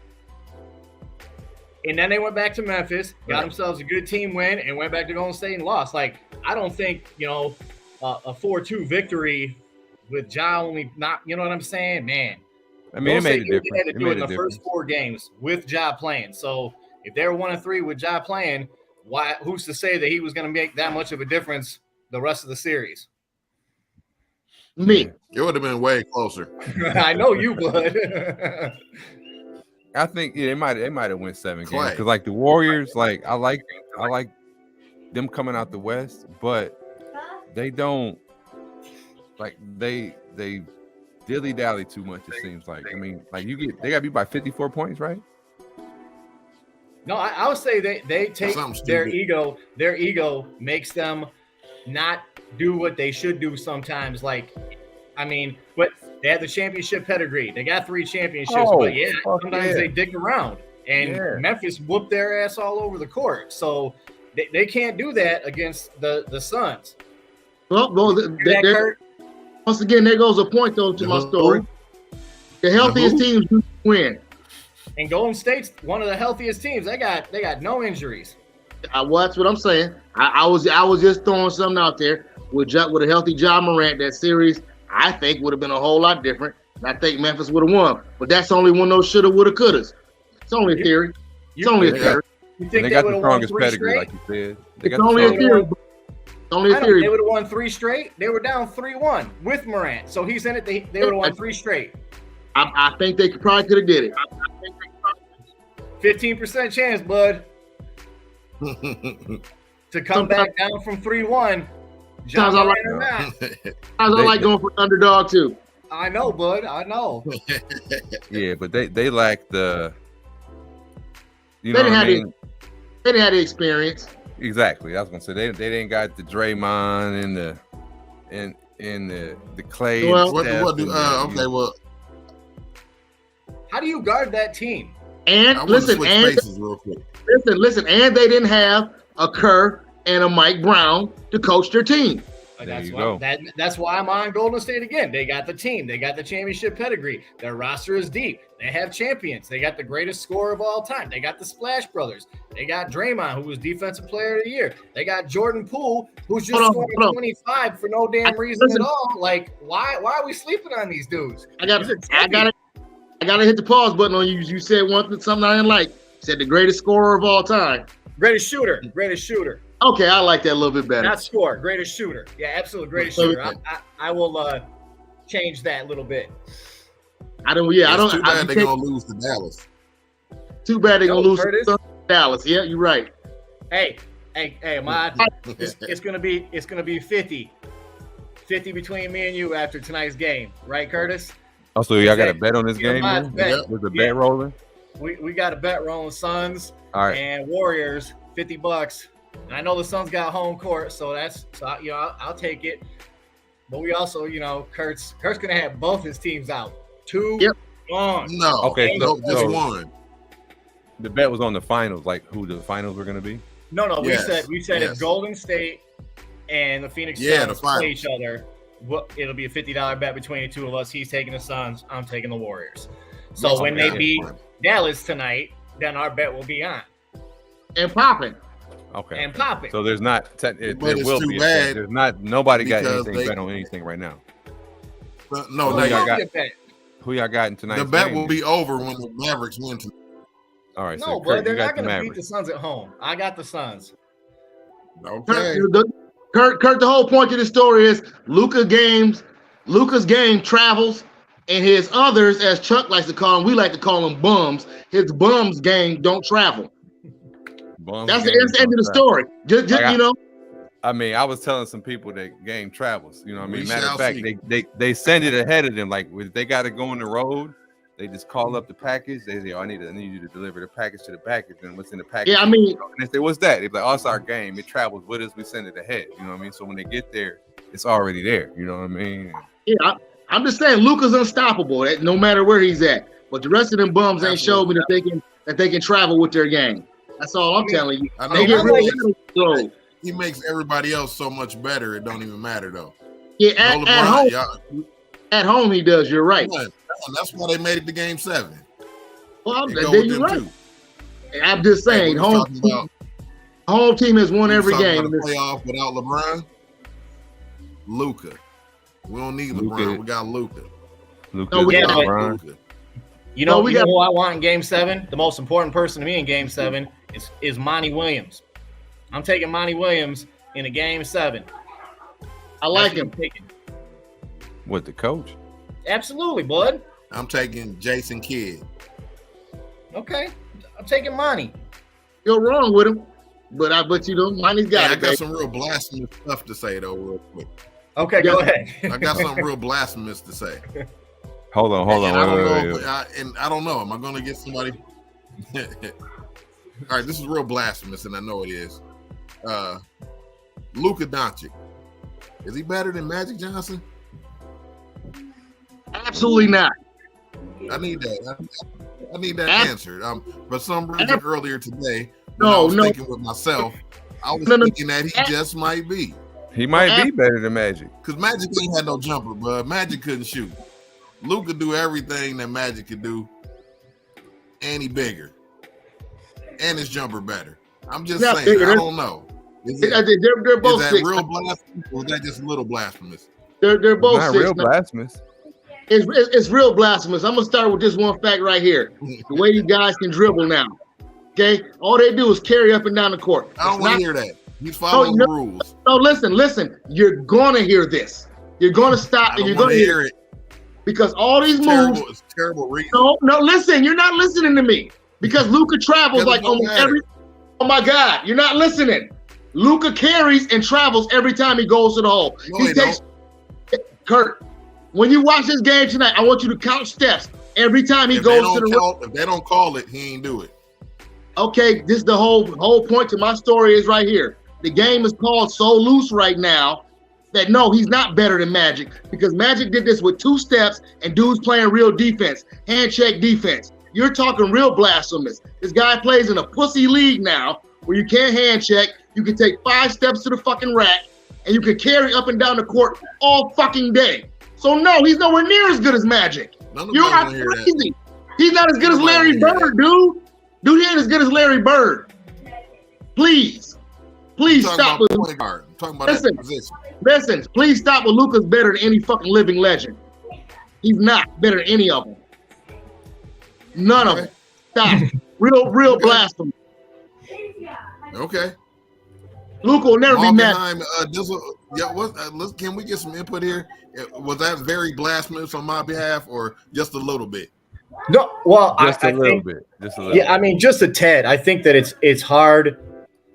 And then they went back to Memphis, got themselves a good team win, and went back to Golden State and lost. Like, I don't think, you know, a 4-2 victory with Ja only not, you know what I'm saying? Man. I mean, it made a difference. They had to do it in the first 4 games with Ja playing. So if they were 1-3 with Ja playing, who's to say that he was going to make that much of a difference the rest of the series? Me. It would have been way closer. I know you would. I think they might have went 7 games because, like, the Warriors, like I like them coming out the West, but they don't they dilly dally too much. It seems like. I mean, like they got beat by 54 points, right? No, I would say they take their ego. Their ego makes them not do what they should do sometimes. Like, I mean, but they had the championship pedigree. They got 3 championships, but sometimes they dig around. And Memphis whooped their ass all over the court. So they can't do that against the Suns. Well, once again, there goes a point though to my story. The healthiest teams do win. And Golden State's one of the healthiest teams. They got no injuries. Well, that's what I'm saying. I was just throwing something out there with a healthy Ja Morant. That series, I think, would have been a whole lot different. And I think Memphis would have won. But that's only one of those shoulda, woulda, couldas. It's only a theory. It's only a theory. You think they got the strongest pedigree, like you said. It's only a theory. Only a theory. They would have won 3 straight. They were down 3-1 with Morant. So he's in it. They would have won 3 straight. I think they probably could have did it. 15% chance, bud. To come back down from 3-1. Sounds I like going for underdog too. I know, bud. I know. Yeah, but they lack the. They didn't have the experience. Exactly. I was gonna say they didn't got the Draymond and the Clay. Well, well. How do you guard that team? And listen, and they didn't have a Kerr and a Mike Brown to coach their team. That's why I'm on Golden State again. They got the team. They got the championship pedigree. Their roster is deep. They have champions. They got the greatest scorer of all time. They got the Splash Brothers. They got Draymond, who was Defensive Player of the Year. They got Jordan Poole, who's just scoring 25 for no damn reason at all. Like, why are we sleeping on these dudes? I gotta hit the pause button on you. You said something I didn't like. You said the greatest scorer of all time. Greatest shooter. Okay, I like that a little bit better. Not score, greatest shooter. Yeah, absolute greatest shooter. I will change that a little bit. Too bad they're gonna lose to Dallas. Too bad they're gonna lose to Dallas. Yeah, you're right. Hey, Ahmad, it's gonna be 50 between me and you after tonight's game, right, Curtis? Oh, so y'all got a bet on this game? With the bet rolling? We got a bet rolling Suns and Warriors, $50. And I know the Suns got home court, so I'll take it. But we also, Kurt's gonna have both his teams out. 2 on. No. Okay. Just one. The bet was on the finals, like who the finals were gonna be. No. Yes. We said if Golden State and the Phoenix Suns play each other, it'll be a $50 bet between the two of us. He's taking the Suns. I'm taking the Warriors. So when they beat Dallas tonight, then our bet will be on. And popping. Okay. And popping. So there's not. There will be. There's not. Nobody got anything bet on anything right now. No, who y'all got in tonight? The bet will be over when the Mavericks win tonight. All right. No, but they're not going to beat the Suns at home. I got the Suns. Okay. Kurt, the whole point of the story is Luka's game travels, and his others, as Chuck likes to call them, we like to call them bums. His bums game don't travel. That's the end of the story. Just I mean, I was telling some people that game travels. You know what I mean? Matter of fact, they send it ahead of them. Like if they got to go on the road, they just call up the package. They say, "Oh, I need you to deliver the package to the package." And what's in the package? Yeah, I mean, and they say, "What's that?" They're like, "Oh, it's our game. It travels with us. We send it ahead." You know what I mean? So when they get there, it's already there. You know what I mean? Yeah, I'm just saying, Luka's unstoppable. No matter where he's at. But the rest of them bums ain't showed me that they can travel with their game. That's all I'm telling you. I know. He makes everybody else so much better. It don't even matter though. Yeah, at home he does. You're right. That's why they made it to Game 7. Well, you're right. I'm just saying, home team has won every game. In the playoff without LeBron, Luka. We don't need LeBron. We got Luka. LeBron. You know who I want in Game 7? The most important person to me in Game 7 is Monty Williams. I'm taking Monty Williams in a Game 7. I like him. What, the coach? Absolutely, bud. I'm taking Jason Kidd. Okay, I'm taking Monty. You're wrong with him, but Monty's got it. I got some real blasphemous stuff to say though, real quick. Okay, go ahead. I got something real blasphemous to say. Hold on. I don't know. Am I going to get somebody? All right, this is real blasphemous, and I know it is. Luka Doncic. Is he better than Magic Johnson? Absolutely not. I need that. I need that answered. For some reason earlier today, I was thinking with myself, I was thinking that he just might be. He might be better than Magic. Because Magic ain't had no jumper, but Magic couldn't shoot. Luke could do everything that Magic could do, and he bigger, and his jumper better. I'm just saying. I don't know. They're both is that 6. real blasphemous, or is that just a little blasphemous? They're both not 6. real blasphemous. It's real blasphemous. I'm gonna start with this one fact right here. The way these guys can dribble now. Okay, all they do is carry up and down the court. I don't want to hear that. He's following the rules. No, listen. You're gonna hear this. You're gonna stop and you're gonna hear it. Because all these moves, it's terrible reason. No, listen, you're not listening to me. Because Luka travels like almost every. Oh my God, you're not listening. Luka carries and travels every time he goes to the hole. No, he takes. Kurt, when you watch this game tonight, I want you to count steps every time he goes to the hole. If they don't call it, he ain't do it. Okay, this is the whole point to my story is right here. The game is called so loose right now that no, he's not better than Magic because Magic did this with 2 steps and dudes playing real defense, hand check defense. You're talking real blasphemous. This guy plays in a pussy league now where you can't hand check. You can take 5 steps to the fucking rack and you can carry up and down the court all fucking day. So no, he's nowhere near as good as Magic. You are crazy. He's not as good as Larry Bird, dude. Dude, he ain't as good as Larry Bird. Please stop with point guard. I'm talking about that position. Listen, please stop with Luka's better than any fucking living legend. He's not better than any of them. None of them. Stop. Real blasphemy. Okay. Luka will never be mad. Can we get some input here? Was that very blasphemous on my behalf, or just a little bit? No, well, just a little bit. I mean, just a tad. I think that it's hard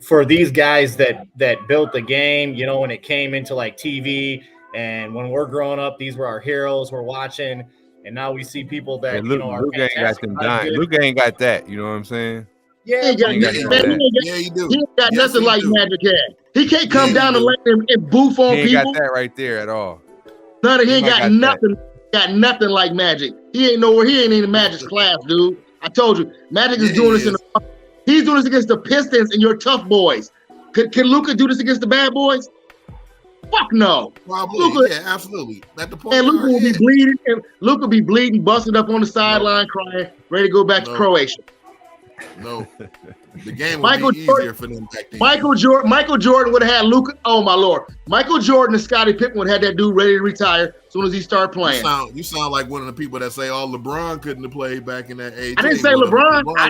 for these guys that built the game. You know, when it came into like TV, and when we're growing up, these were our heroes. We're watching, and now we see people that Luke ain't got them dying. Luke ain't got that. You know what I'm saying? Yeah, he do. He ain't got nothing like Magic had. He can't come down the lane and boof on people. He ain't got that right there at all. He ain't got nothing. Got nothing like Magic. He ain't nowhere. He ain't in the Magic's class, dude. I told you, Magic is doing this he's doing this against the Pistons and your tough boys. Can Luka do this against the bad boys? Fuck no. Probably, absolutely. At the point, and Luka will be bleeding. And Luka will be bleeding, busted up on the sideline, crying, ready to go back to Croatia. No, the game would be easier for them back then. Michael Jordan would have had Luka. Oh my Lord, Michael Jordan and Scottie Pippen would have had that dude ready to retire as soon as he started playing. You sound like one of the people that say, "Oh, LeBron couldn't have played back in that age." I didn't say LeBron. I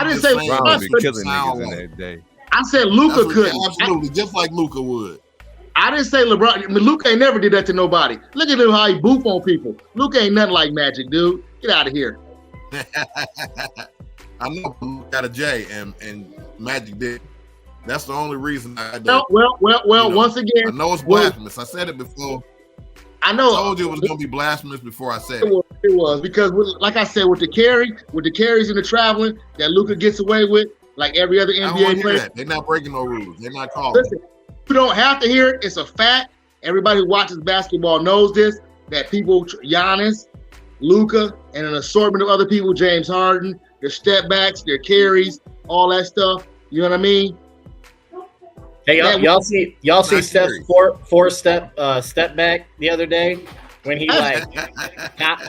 didn't say LeBron would be killing niggas in that day. I said Luka couldn't. Absolutely, just like Luka would. I didn't say LeBron. I mean, Luka ain't never did that to nobody. Look at him how he boof on people. Luka ain't nothing like Magic, dude. Get out of here. I know Luka got a J and Magic did. That's the only reason I did. Well. Once again, I know it's blasphemous. I said it before. I know. I told you it was going to be blasphemous before I said it. It was because, like I said, with the carries and the traveling that Luka gets away with, like every other NBA player. They're not breaking no rules. They're not calling. Listen, you don't have to hear it. It's a fact. Everybody who watches basketball knows this. That people, Giannis, Luka, and an assortment of other people, James Harden, their step backs, their carries, all that stuff. You know what I mean? Hey, y'all see Steph's four step back the other day when he like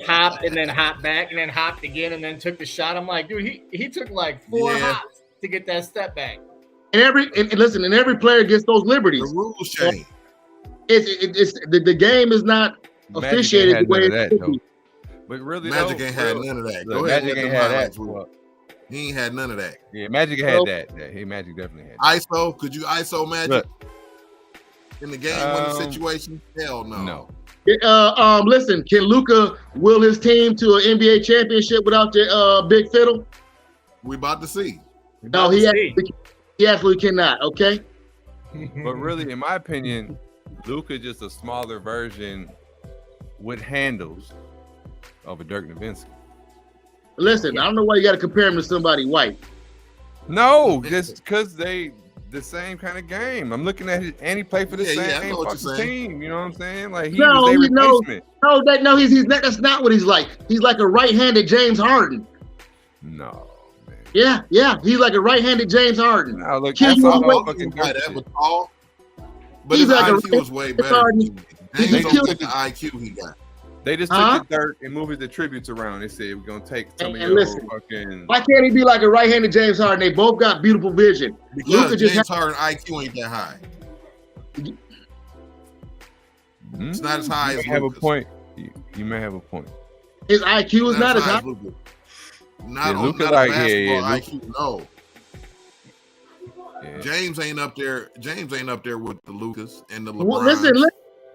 hopped and then hopped back and then hopped again and then took the shot. I'm like, dude, he took like 4 hops to get that step back. And every player gets those liberties. The rules change. It's the game is not officiated the way it should be. But really, Magic ain't had none of that. Go ahead. Magic ain't had that. He ain't had none of that. Yeah, Magic had that. Yeah, Magic definitely had that. ISO, could you ISO Magic in the game winning situation? Hell no. No. Listen, can Luka will his team to an NBA championship without the big fiddle? We about to see. No, he absolutely cannot. Okay. But really, in my opinion, Luka just a smaller version with handles of a Dirk Nowitzki. Listen, I don't know why you got to compare him to somebody white. No, just because they the same kind of game. I'm looking at it, and he played for the same fucking team. You know what I'm saying? Like was their replacement. He's not. That's not what he's like. He's like a right-handed James Harden. No, man. Yeah. He's like a right-handed James Harden. No, look, that's all fucking that was tall. But his IQ was way better. James don't take the IQ he got. They just took the dirt and moved the tributes around. They said we're gonna take some of your fucking. Why can't he be like a right-handed James Harden? They both got beautiful vision. Because James Harden IQ ain't that high. It's not as high as have a point. You may have a point. His IQ is not as high. Not on basketball IQ. No. Yeah. James ain't up there. James ain't up there with the Lucas and the LeBron. Well, listen.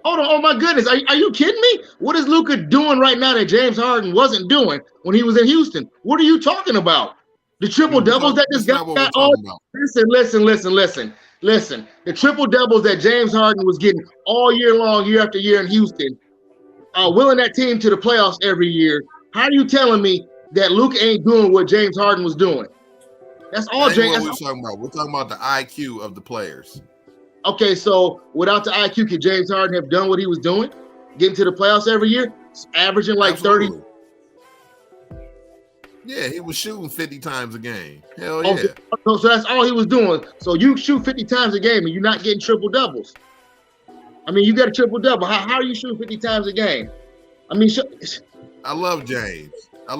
Hold on. Oh my goodness. Are you kidding me? What is Luka doing right now that James Harden wasn't doing when he was in Houston? What are you talking about? The triple doubles that this guy got. Listen. The triple doubles that James Harden was getting all year long, year after year in Houston, willing that team to the playoffs every year. How are you telling me that Luka ain't doing what James Harden was doing? That's all James. What we're talking about. We're talking about the IQ of the players. Okay, so without the IQ, could James Harden have done what he was doing? Getting to the playoffs every year? Averaging like Absolutely. 30? Yeah, he was shooting 50 times a game. Hell yeah. So that's all he was doing. So you shoot 50 times a game and you're not getting triple doubles. I mean, you got a triple double. How are you shooting 50 times a game? I mean, I love James. I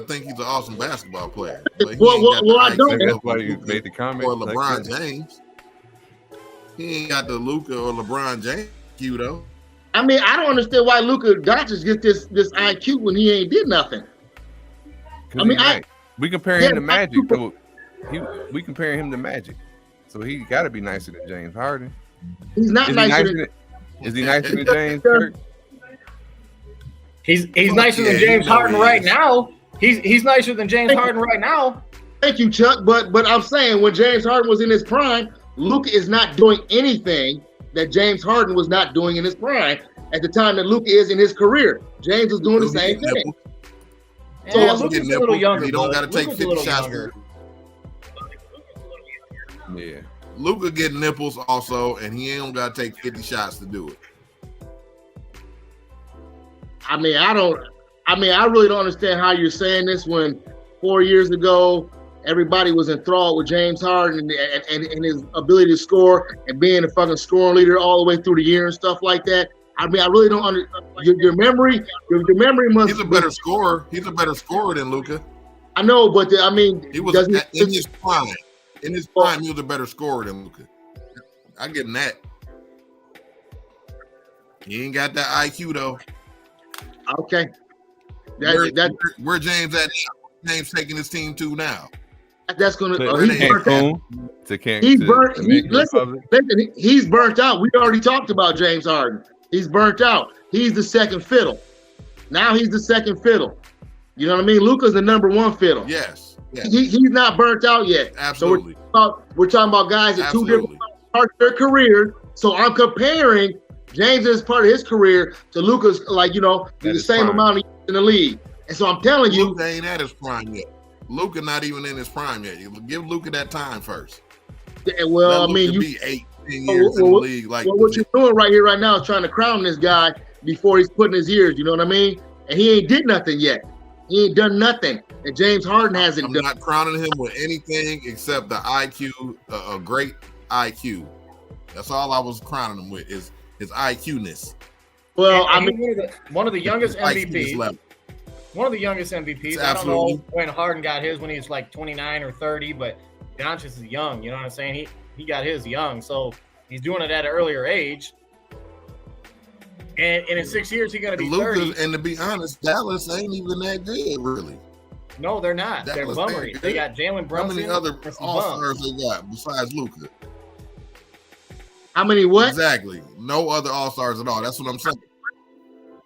think he's an awesome basketball player. Well, I don't. That's why you made the comment. Or LeBron James. He ain't got the Luka or LeBron James IQ though. I mean, I don't understand why Luka Doncic gets this IQ when he ain't did nothing. I mean, we compare him to Magic. So we compare him to Magic. So he got to be nicer than James Harden. He's not nicer. Is he nicer than James Harden? He's nicer than James Harden right now. He's nicer than James Harden right now. Thank you, Chuck. But I'm saying when James Harden was in his prime, Luka is not doing anything that James Harden was not doing in his prime at the time that Luka is in his career. James was doing the same thing. So Luka's a little younger. You don't got to take 50 shots. Yeah. Luka getting nipples also, and he ain't got to take 50 shots to do it. I really don't understand how you're saying this when 4 years ago everybody was enthralled with James Harden and his ability to score and being a fucking scoring leader all the way through the year and stuff like that. I mean, I really don't understand. Your memory must. He's a better scorer. He's a better scorer than Luka. I know, but he was in his prime. In his prime, he was a better scorer than Luka. I get that. He ain't got that IQ though. Okay. Where James at? James taking his team to now. That's gonna. He's burnt out. We already talked about James Harden. He's burnt out. He's the second fiddle. Now he's the second fiddle. You know what I mean? Luka's the number one fiddle. Yes. He's not burnt out yet. Absolutely. So we're talking about guys at two different parts of their career. So I'm comparing James's part of his career to Luka's, the same amount of years in the league. And so I'm telling you, Luka ain't at his prime yet. Luka not even in his prime yet. You give Luka that time first. Well, I mean, you be 8-10 years in the league. What you're doing right here, right now, is trying to crown this guy before he's putting his years. You know what I mean? And he ain't did nothing yet. He ain't done nothing. And James Harden hasn't done. I'm not crowning him with anything except the IQ, a great IQ. That's all I was crowning him with is his IQ-ness. Well, one of the youngest MVPs. One of the youngest MVPs. I don't know when Harden got his when he was like 29 or 30, but Doncic is young. You know what I'm saying? He got his young, so he's doing it at an earlier age. And in 6 years, he's going to be 30. And to be honest, Dallas ain't even that good, really. No, they're not. They're bummery. They got Jalen Brunson. How many other all-stars they got besides Luka? How many what? Exactly. No other all-stars at all. That's what I'm saying.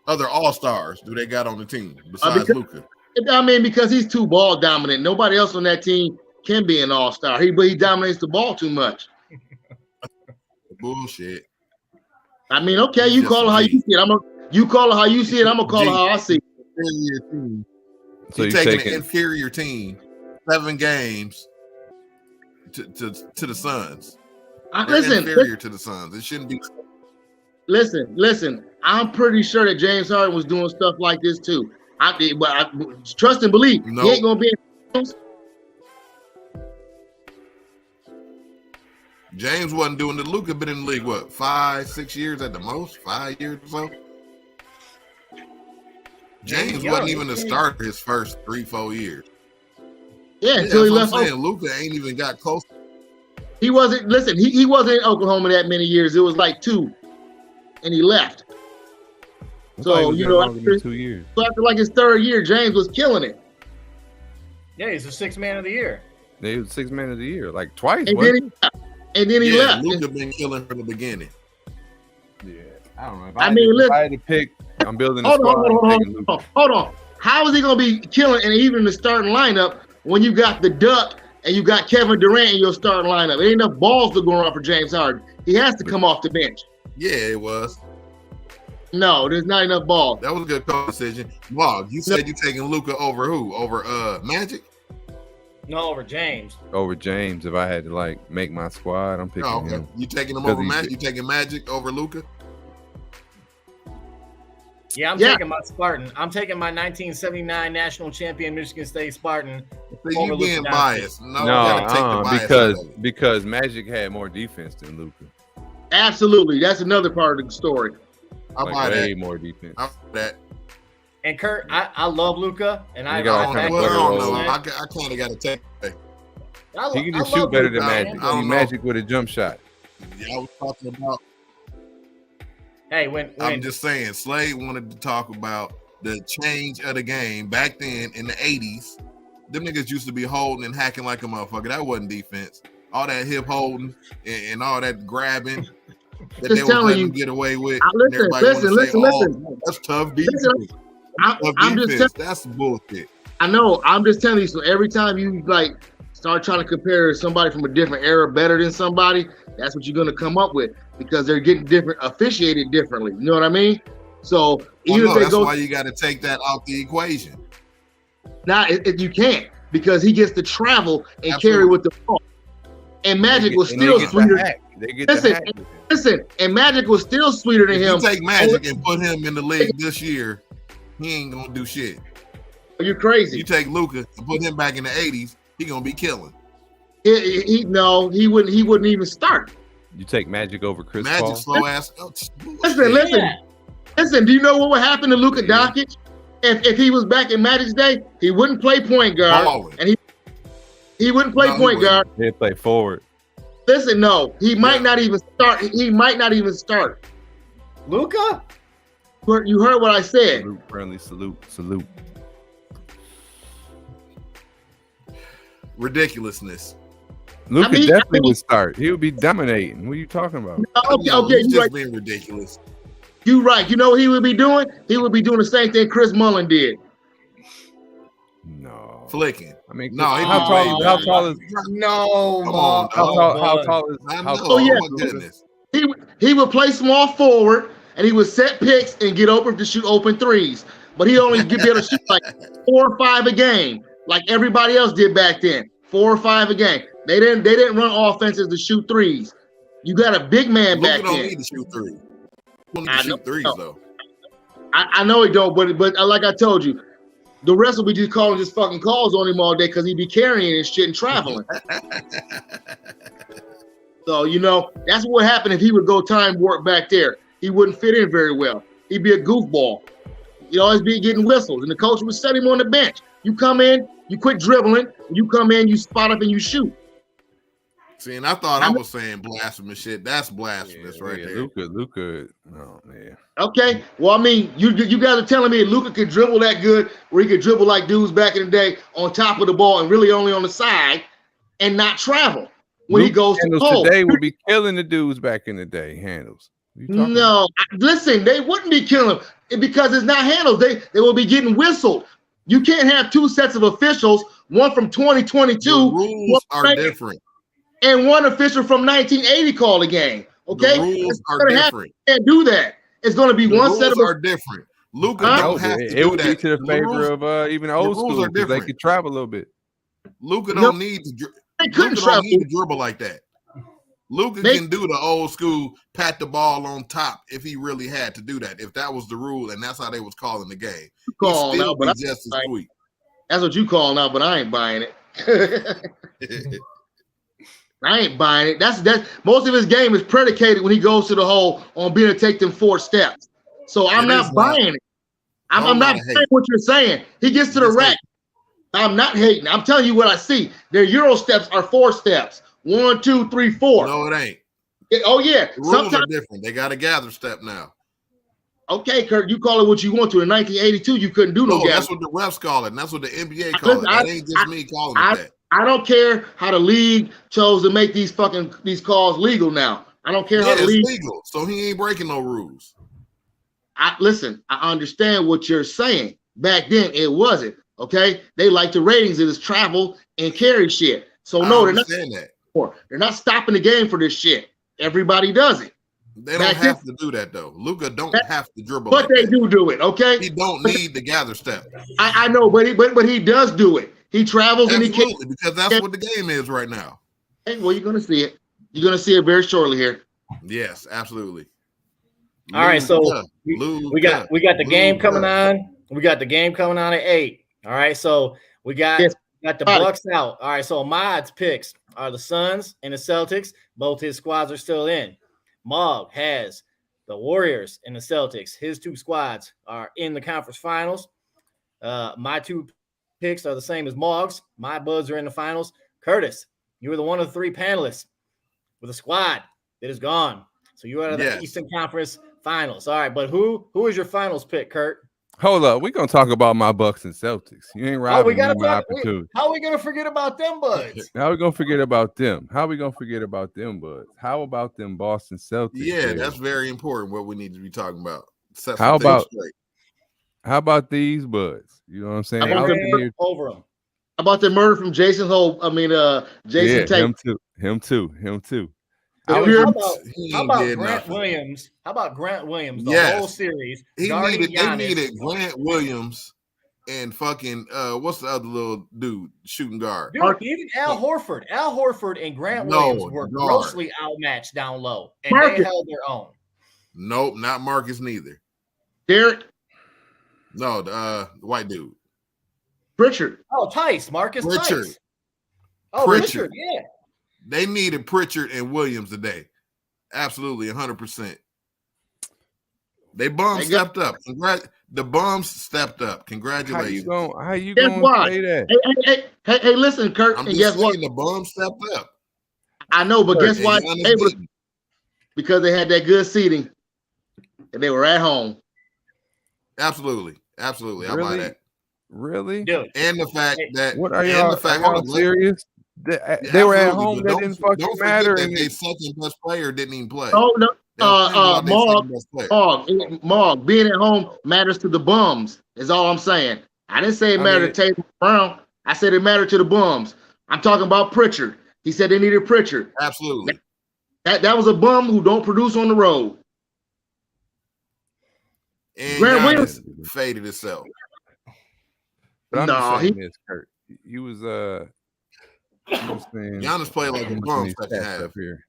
Other all-stars do they got on the team besides Luka? I mean, because he's too ball dominant. Nobody else on that team can be an all-star. He dominates the ball too much. Bullshit. I mean, okay, you call it how you see it. You call it how you see it. I'm gonna call it how I see it. So you're taking an inferior team 7 games to the Suns. Inferior to the Suns. It shouldn't be. Listen. I'm pretty sure that James Harden was doing stuff like this too. I trust and believe. Nope. He ain't gonna be in James wasn't doing it. Luka been in the league, what, 5-6 years at the most? 5 years or so? James wasn't even a starter his first 3-4 years. Yeah, until he left. Luka ain't even got close. He wasn't. Listen, he wasn't in Oklahoma that many years. It was like 2, and he left. So after 2 years. So after like his 3rd year, James was killing it. Yeah, he's the 6th man of the year. Yeah, he was 6th man of the year, like twice. And then he left. Luka been killing from the beginning. Yeah, I don't know. If I had to pick, I'm building a squad. Hold on. How is he gonna be killing and even in the starting lineup when you got the Duck and you got Kevin Durant in your starting lineup? There ain't enough balls to go around for James Harden. He has to come off the bench. Yeah, it was. No, there's not enough balls. That was a good call decision. Wow, you said you're taking Luka over who? Over Magic? No, over James. Over James. If I had to make my squad, I'm picking him. You taking him over Magic? You taking Magic over Luka? Yeah, I'm taking my Spartan. I'm taking my 1979 national champion Michigan State Spartan. So you being biased? No, because Magic had more defense than Luka. Absolutely, that's another part of the story. Way more defense. I'm that. And Kurt, I love Luka, and I don't know. I kind of got to take it. He can just shoot better than Magic. Magic with a jump shot. Yeah, I was talking about. Hey, when I'm just saying, Slade wanted to talk about the change of the game back then in the 80s. Them niggas used to be holding and hacking like a motherfucker. That wasn't defense. All that hip holding and all that grabbing that they were letting them get away with. Listen. That's tough defense. That's bullshit. I know. I'm just telling you. So every time you start trying to compare somebody from a different era better than somebody, that's what you're going to come up with because they're getting officiated differently. You know what I mean? So that's why you got to take that out the equation. Now you can't because he gets to travel and carry with the ball. And Magic was still sweeter. Listen, and Magic was still sweeter than him. You take Magic and put him in the league this year, he ain't gonna do shit. You're crazy. You take Luka and put him back in the 80s, he gonna be killing. He wouldn't even start. You take Magic over Chris Paul? Magic slow ass. Listen. Do you know what would happen to Luka Doncic if he was back in Magic's day? He wouldn't play point guard, and he wouldn't play point guard. He'd play forward. Listen, no, he might not even start. He might not even start. Luka? You heard what I said. Salute. Ridiculousness. Luka definitely would start. He would be dominating. What are you talking about? Okay, you're right. Being ridiculous. You're right. You know what he would be doing? He would be doing the same thing Chris Mullin did. No. Flicking. I mean, no. How tall is? No. How tall is? Oh yeah. Goodness. He would play small forward and he would set picks and get open to shoot open threes. But he only be able to shoot like 4 or 5 a game, like everybody else did back then. 4 or 5 a game. They didn't run offenses to shoot threes. You got a big man back then. Don't need to shoot threes. Don't need to shoot threes though. I know he don't, but like I told you, the rest will be just calling just fucking calls on him all day because he'd be carrying and shit and traveling. So, that's what would happen if he would go time warp back there. He wouldn't fit in very well. He'd be a goofball. He'd always be getting whistles, and the coach would set him on the bench. You come in, you quit dribbling, you come in, you spot up, and you shoot. See, and I thought I was saying blasphemous shit. That's blasphemous right there. Luka. Oh, man. Okay. Well, I mean, you guys are telling me Luka could dribble that good where he could dribble like dudes back in the day on top of the ball and really only on the side and not travel when he goes to the hole. Today would be killing the dudes back in the day, handles. No, listen, they wouldn't be killing them because it's not handles. They will be getting whistled. You can't have 2 sets of officials, one from 2022. The rules are different. And one official from 1980 called the game. Okay, the rules are different. You can't do that. It's going to be one set of. Rules are different. Luka don't have to do that. It would be to the favor of even old school because they could travel a little bit. Luka don't need to. They couldn't dribble like that. Luka can do the old school pat the ball on top if he really had to do that. If that was the rule and that's how they was calling the game, just as sweet. That's what you call now, but I ain't buying it. I ain't buying it. That's most of his game is predicated when he goes to the hole on being able to take them 4 steps. So I'm not buying it. I'm not buying what you're saying. He gets to the rack. I'm not hating. I'm telling you what I see. Their Euro steps are 4 steps. 1, 2, 3, 4. No, it ain't. Oh yeah. The rules are different. They got a gather step now. Okay, Kurt, you call it what you want to. In 1982, you couldn't do no gather. That's what the refs call it, and that's what the NBA call it. That ain't just me calling it that. I don't care how the league chose to make these calls legal now. I don't care how the league. It's legal, so he ain't breaking no rules. Listen, I understand what you're saying. Back then, it wasn't. Okay, they like the ratings of this travel and carry shit. So no, they're not saying that. They're not stopping the game for this shit. Everybody does it. They don't have to do that though. Luka don't have to dribble. But they do it. Okay, he don't need the gather step. I know, but he does do it. He travels and he can't, because that's what the game is right now. Hey, well, you're gonna see it. You're gonna see it very shortly here. Yes, absolutely. All right, so we got the game coming on. We got the game coming on at 8. All right, so we got the Bucks out. All right, so Mod's picks are the Suns and the Celtics. Both his squads are still in. Mog has the Warriors and the Celtics. His 2 squads are in the conference finals. My 2 picks are the same as Mog's. My Budz are in the finals. Curtis, you were the one of the 3 panelists with a squad that is gone. So you are in the Eastern Conference Finals. All right, but who is your finals pick, Kurt? Hold up, we're gonna talk about my Bucks and Celtics. You ain't robbing me my opportunity. How are we gonna forget about them, Budz? How are we gonna forget about them? Budz? How about them Boston Celtics? Yeah, that's very important. What we need to be talking about. How about these Budz? You know what I'm saying? Over them. How about the murder from Jason Hope? Jason Tate. Him too. How about Grant Williams? How about Grant Williams? The whole series. They needed Grant Williams and fucking what's the other little dude shooting guard? Dude, even Al Horford. Al Horford and Grant Williams were grossly outmatched down low, and they held their own. Nope, not Marcus neither. Derek. No, the white dude. Pritchard. Oh, Marcus Pritchard. Tice. Oh, Pritchard, yeah. They needed Pritchard and Williams today. Absolutely, 100%. They stepped up. The bums stepped up. Congratulations. How you gonna say that? Hey, listen, Kurt. I'm just saying the bums stepped up. I know, but guess why? Because they had that good seating and they were at home. Absolutely. I buy that. Really? Dude. And the fact that are you serious? They were at home. That didn't fucking matter. Their second best player didn't even play. Oh no, Mog, being at home matters to the bums. Is all I'm saying. I didn't say it mattered to Tatum Brown. I said it mattered to the bums. I'm talking about Pritchard. He said they needed Pritchard. Absolutely. That was a bum who don't produce on the road. And Grant Williams faded itself. But I'm saying this, Kurt. He was Giannis played like a bum second half here.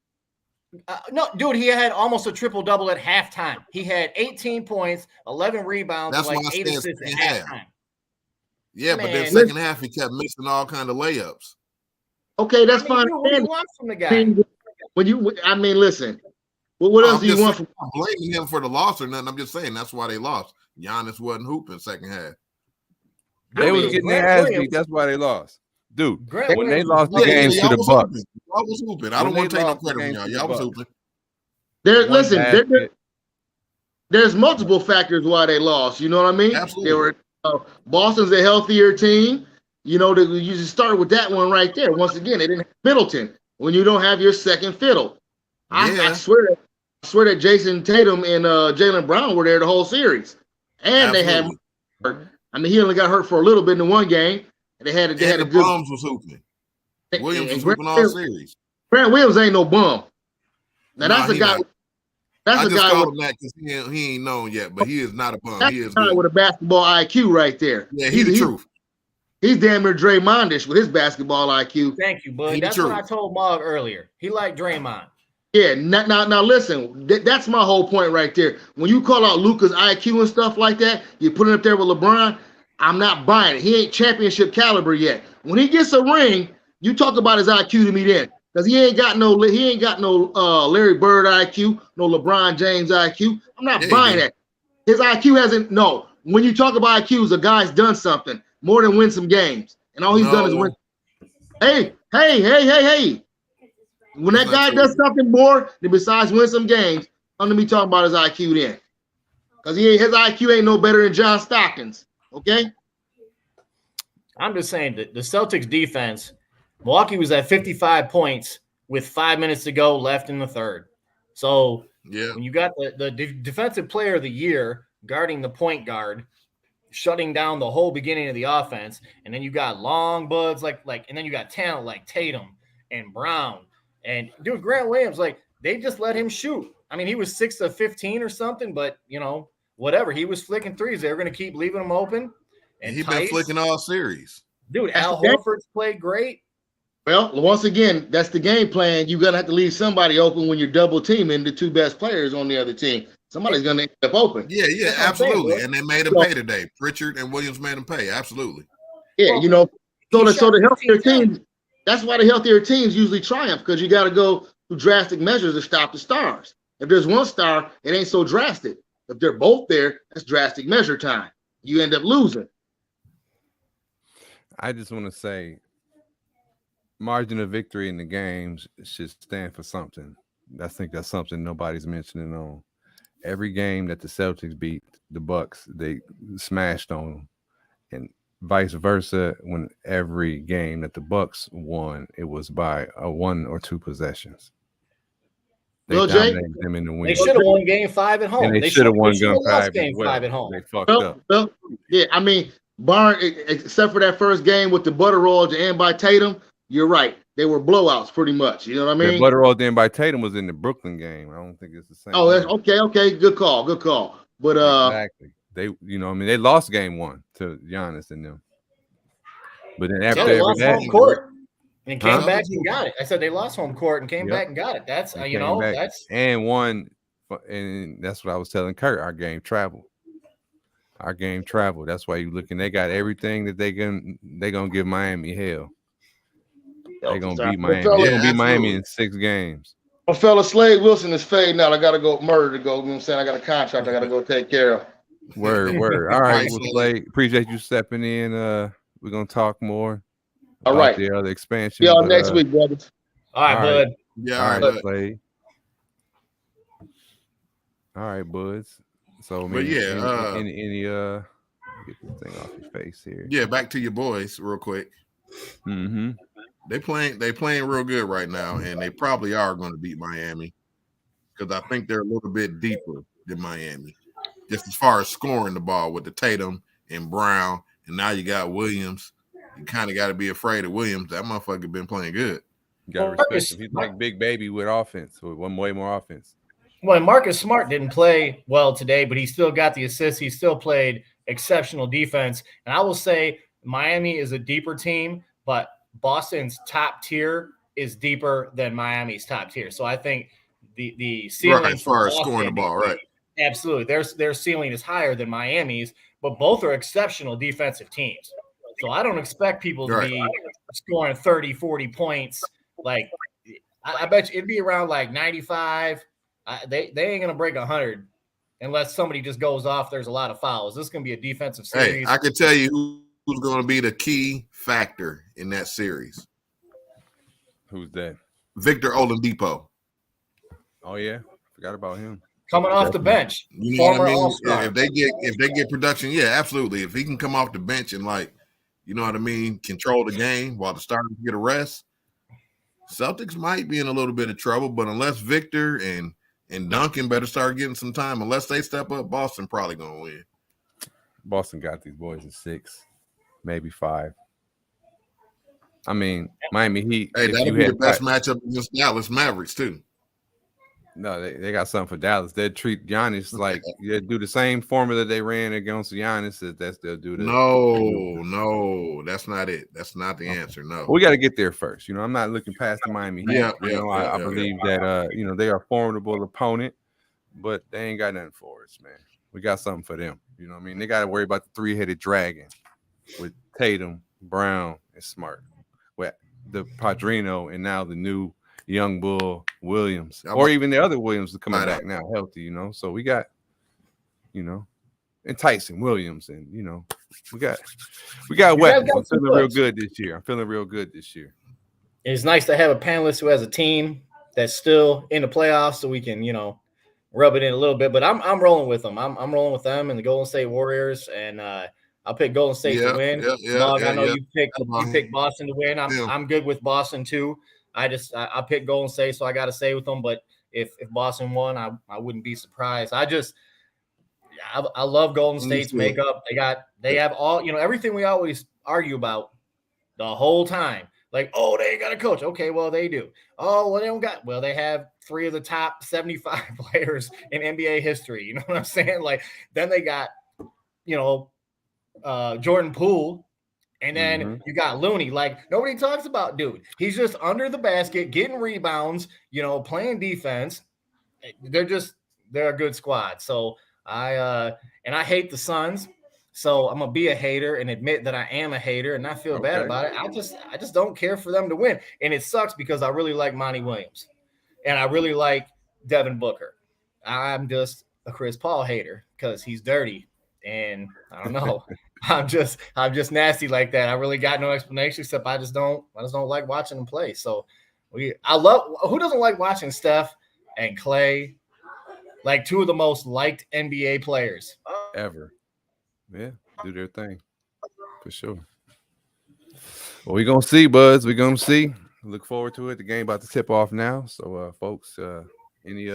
No, dude, he had almost a triple-double at halftime. He had 18 points, 11 rebounds, and like 8 assists at halftime. Yeah, but then second half he kept missing all kind of layups. Okay, that's fine. What do you want from the guy? Listen. What else do you want from? I'm blaming him for the loss or nothing. I'm just saying that's why they lost. Giannis wasn't hooping second half. They was getting their ass beat. That's why they lost. Dude, when they lost the games to the Bucks. I was hooping. I don't want to take no credit from y'all. Y'all was hooping. There's multiple factors why they lost. You know what I mean? Absolutely. Boston's a healthier team. You know, you just start with that one right there. Once again, they didn't have Middleton when you don't have your second fiddle. I swear that Jason Tatum and Jaylen Brown were there the whole series. And they had he only got hurt for a little bit in the one game. They had a good. Bums was hooping. Williams was hooping all series. Grant Williams ain't no bum. Now that's a guy. That's a guy with that because he ain't known yet, but he is not a bum. He is good with a basketball IQ right there. Yeah, he's the truth. He's damn near Draymondish with his basketball IQ. Thank you, bud. That's what I told Mog earlier. He liked Draymond. Yeah. Now listen. That's my whole point right there. When you call out Luka's IQ and stuff like that, you put it up there with LeBron. I'm not buying it. He ain't championship caliber yet. When he gets a ring, you talk about his IQ to me then. because he ain't got no Larry Bird IQ, no LeBron James IQ. I'm not buying that. His IQ hasn't. No, when you talk about IQs, a guy's done something more than win some games, and all he's done is win. Hey! When that guy does something more than besides win some games, I'm gonna be talking about his IQ then, because his IQ ain't no better than John Stockton's. Okay. I'm just saying that the Celtics defense, Milwaukee was at 55 points with 5 minutes to go left in the third. So when you got the defensive player of the year guarding the point guard, shutting down the whole beginning of the offense, and then you got long Budz and then you got talent like Tatum and Brown and dude Grant Williams, like they just let him shoot. I mean, he was 6 of 15 or something, but whatever. He was flicking threes. They were going to keep leaving him open. And he's been flicking all series. Dude, Al Horford's played great. Well, once again, that's the game plan. You're going to have to leave somebody open when you're double teaming the two best players on the other team. Somebody's going to end up open. Yeah, absolutely. And they made him pay today. Pritchard and Williams made him pay. Absolutely. Yeah, so the healthier teams, that's why the healthier teams usually triumph, because you got to go through drastic measures to stop the stars. If there's one star, it ain't so drastic. If they're both there, that's drastic measure time. You end up losing. I just want to say margin of victory in the games should stand for something. I think that's something nobody's mentioning on. Every game that the Celtics beat the Bucks, they smashed on them. And vice versa, when every game that the Bucks won, it was by 1 or 2 possessions. They dominated them in the win. They should have won game 5 at home. And they should have won game 5 at home. They fucked up. Well, yeah, I mean, except for that first game with the butter roll to end by Tatum, you're right. They were blowouts pretty much. You know what I mean? The butter roll to end by Tatum was in the Brooklyn game. I don't think it's the same. Oh, that's okay. Good call. But exactly. They, they lost game 1 to Giannis and them. But then after they lost home court and came back and got it. I said they lost home court and came back and got it. That's and won, and that's what I was telling Kurt. Our game traveled. That's why you looking. They got everything that they gonna give Miami hell. They're gonna beat Miami. They're gonna beat Miami in 6 games. My fellow Slade Wilson is fading out. I gotta go murder to go. You know what I'm saying? I got a contract I gotta go take care of. Word. All right, well, Slade, appreciate you stepping in. We're gonna talk more. All right. The other expansion. Y'all next week, brothers. All right, bud. Yeah, all right, Slade. All right, Budz. So, any get this thing off your face here. Yeah, back to your boys real quick. Mm-hmm. They playing real good right now, and they probably are going to beat Miami because I think they're a little bit deeper than Miami, just as far as scoring the ball with the Tatum and Brown, and now you got Williams. You kind of got to be afraid of Williams. That motherfucker been playing good. You got to respect him. He's like Big Baby with offense, with one way more offense. Well, Marcus Smart didn't play well today, but he still got the assist. He still played exceptional defense. And I will say Miami is a deeper team, but Boston's top tier is deeper than Miami's top tier. So I think the ceiling as far as scoring the ball, right? Absolutely. Their ceiling is higher than Miami's, but both are exceptional defensive teams. So I don't expect people to be scoring 30, 40 points. Like I bet you it'd be around like 95. They ain't gonna break 100 unless somebody just goes off. There's a lot of fouls. This is gonna be a defensive series. Hey, I can tell you who's going to be the key factor in that series. Who's that? Victor Oladipo. Oh yeah, forgot about him. Coming off the bench, you know what I mean? If they get production, yeah, absolutely. If he can come off the bench and control the game while the starters get a rest, Celtics might be in a little bit of trouble. But unless Victor and Duncan better start getting some time, unless they step up, Boston probably gonna win. Boston got these boys in 6, maybe 5. I mean, Miami Heat. Hey, that'll be the best matchup against Dallas Mavericks too. No, they got something for Dallas. They'll treat Giannis like they do the same formula they ran against Giannis. They'll do that. No, that's not it. That's not the answer. No, we got to get there first. I'm not looking past the Miami Heat. I believe that they are a formidable opponent, but they ain't got nothing for us, man. We got something for them. You know what I mean? They got to worry about the 3-headed dragon with Tatum, Brown, and Smart. With the Padrino and now the new young bull Williams, or even the other Williams are coming back now healthy, you know. So we got, you know, and Tyson Williams, and you know, we got weapons. I'm feeling real good this year. It's nice to have a panelist who has a team that's still in the playoffs, so we can, you know, rub it in a little bit. But I'm rolling with them. I'm rolling with them and the Golden State Warriors, and I'll pick Golden State to win. I know you pick Boston to win. I'm good with Boston too. I pick Golden State, so I got to stay with them. But if Boston won, I wouldn't be surprised. I love Golden State's makeup. They have all, you know, everything we always argue about the whole time. Like, oh, they ain't got a coach. Okay, well, they do. Oh, well, they don't got. Well, they have 3 of the top 75 players in NBA history. You know what I'm saying? Like, then they got, you know, Jordan Poole, and then you got Looney. Like, nobody talks about dude. He's just under the basket, getting rebounds, you know, playing defense. They're a good squad. So I hate the Suns. So I'm gonna be a hater and admit that I am a hater and not feel bad about it. I just don't care for them to win. And it sucks because I really like Monty Williams and I really like Devin Booker. I'm just a Chris Paul hater because he's dirty. And I don't know. I'm just nasty like that. I really got no explanation except I just don't like watching them play. So who doesn't like watching Steph and Clay, like 2 of the most liked NBA players ever. Yeah, do their thing for sure. Well, we're gonna see, Budz. We're gonna see. Look forward to it. The game about to tip off now. So, folks, any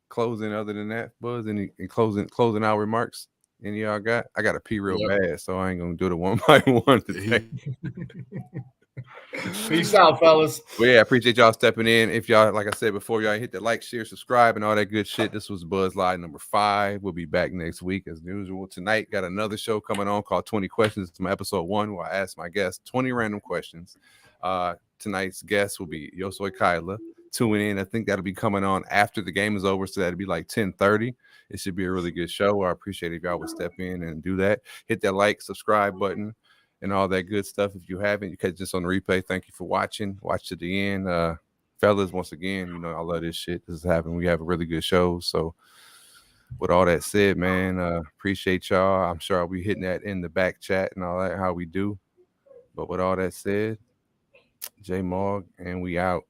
closing other than that, Budz? Any closing out remarks? Any y'all got? I got to pee real bad, so I ain't gonna do it one by one today. Peace out, fellas. Well, yeah, I appreciate y'all stepping in. If y'all, like I said before, y'all hit the like, share, subscribe, and all that good shit. This was Budz Live number 5. We'll be back next week as usual. Tonight, got another show coming on called 20 Questions. It's my episode 1 where I ask my guests 20 random questions. Tonight's guest will be Yosoi Kyla. Tune in. I think that'll be coming on after the game is over, so that'll be like 10:30. It should be a really good show. I appreciate it if y'all would step in and do that. Hit that like, subscribe button, and all that good stuff. If you haven't, you catch this on the replay. Thank you for watching. Watch to the end. Fellas, once again, you know, I love this shit. This is happening. We have a really good show. So with all that said, man, appreciate y'all. I'm sure I'll be hitting that in the back chat and all that, how we do. But with all that said, J Morg, and we out.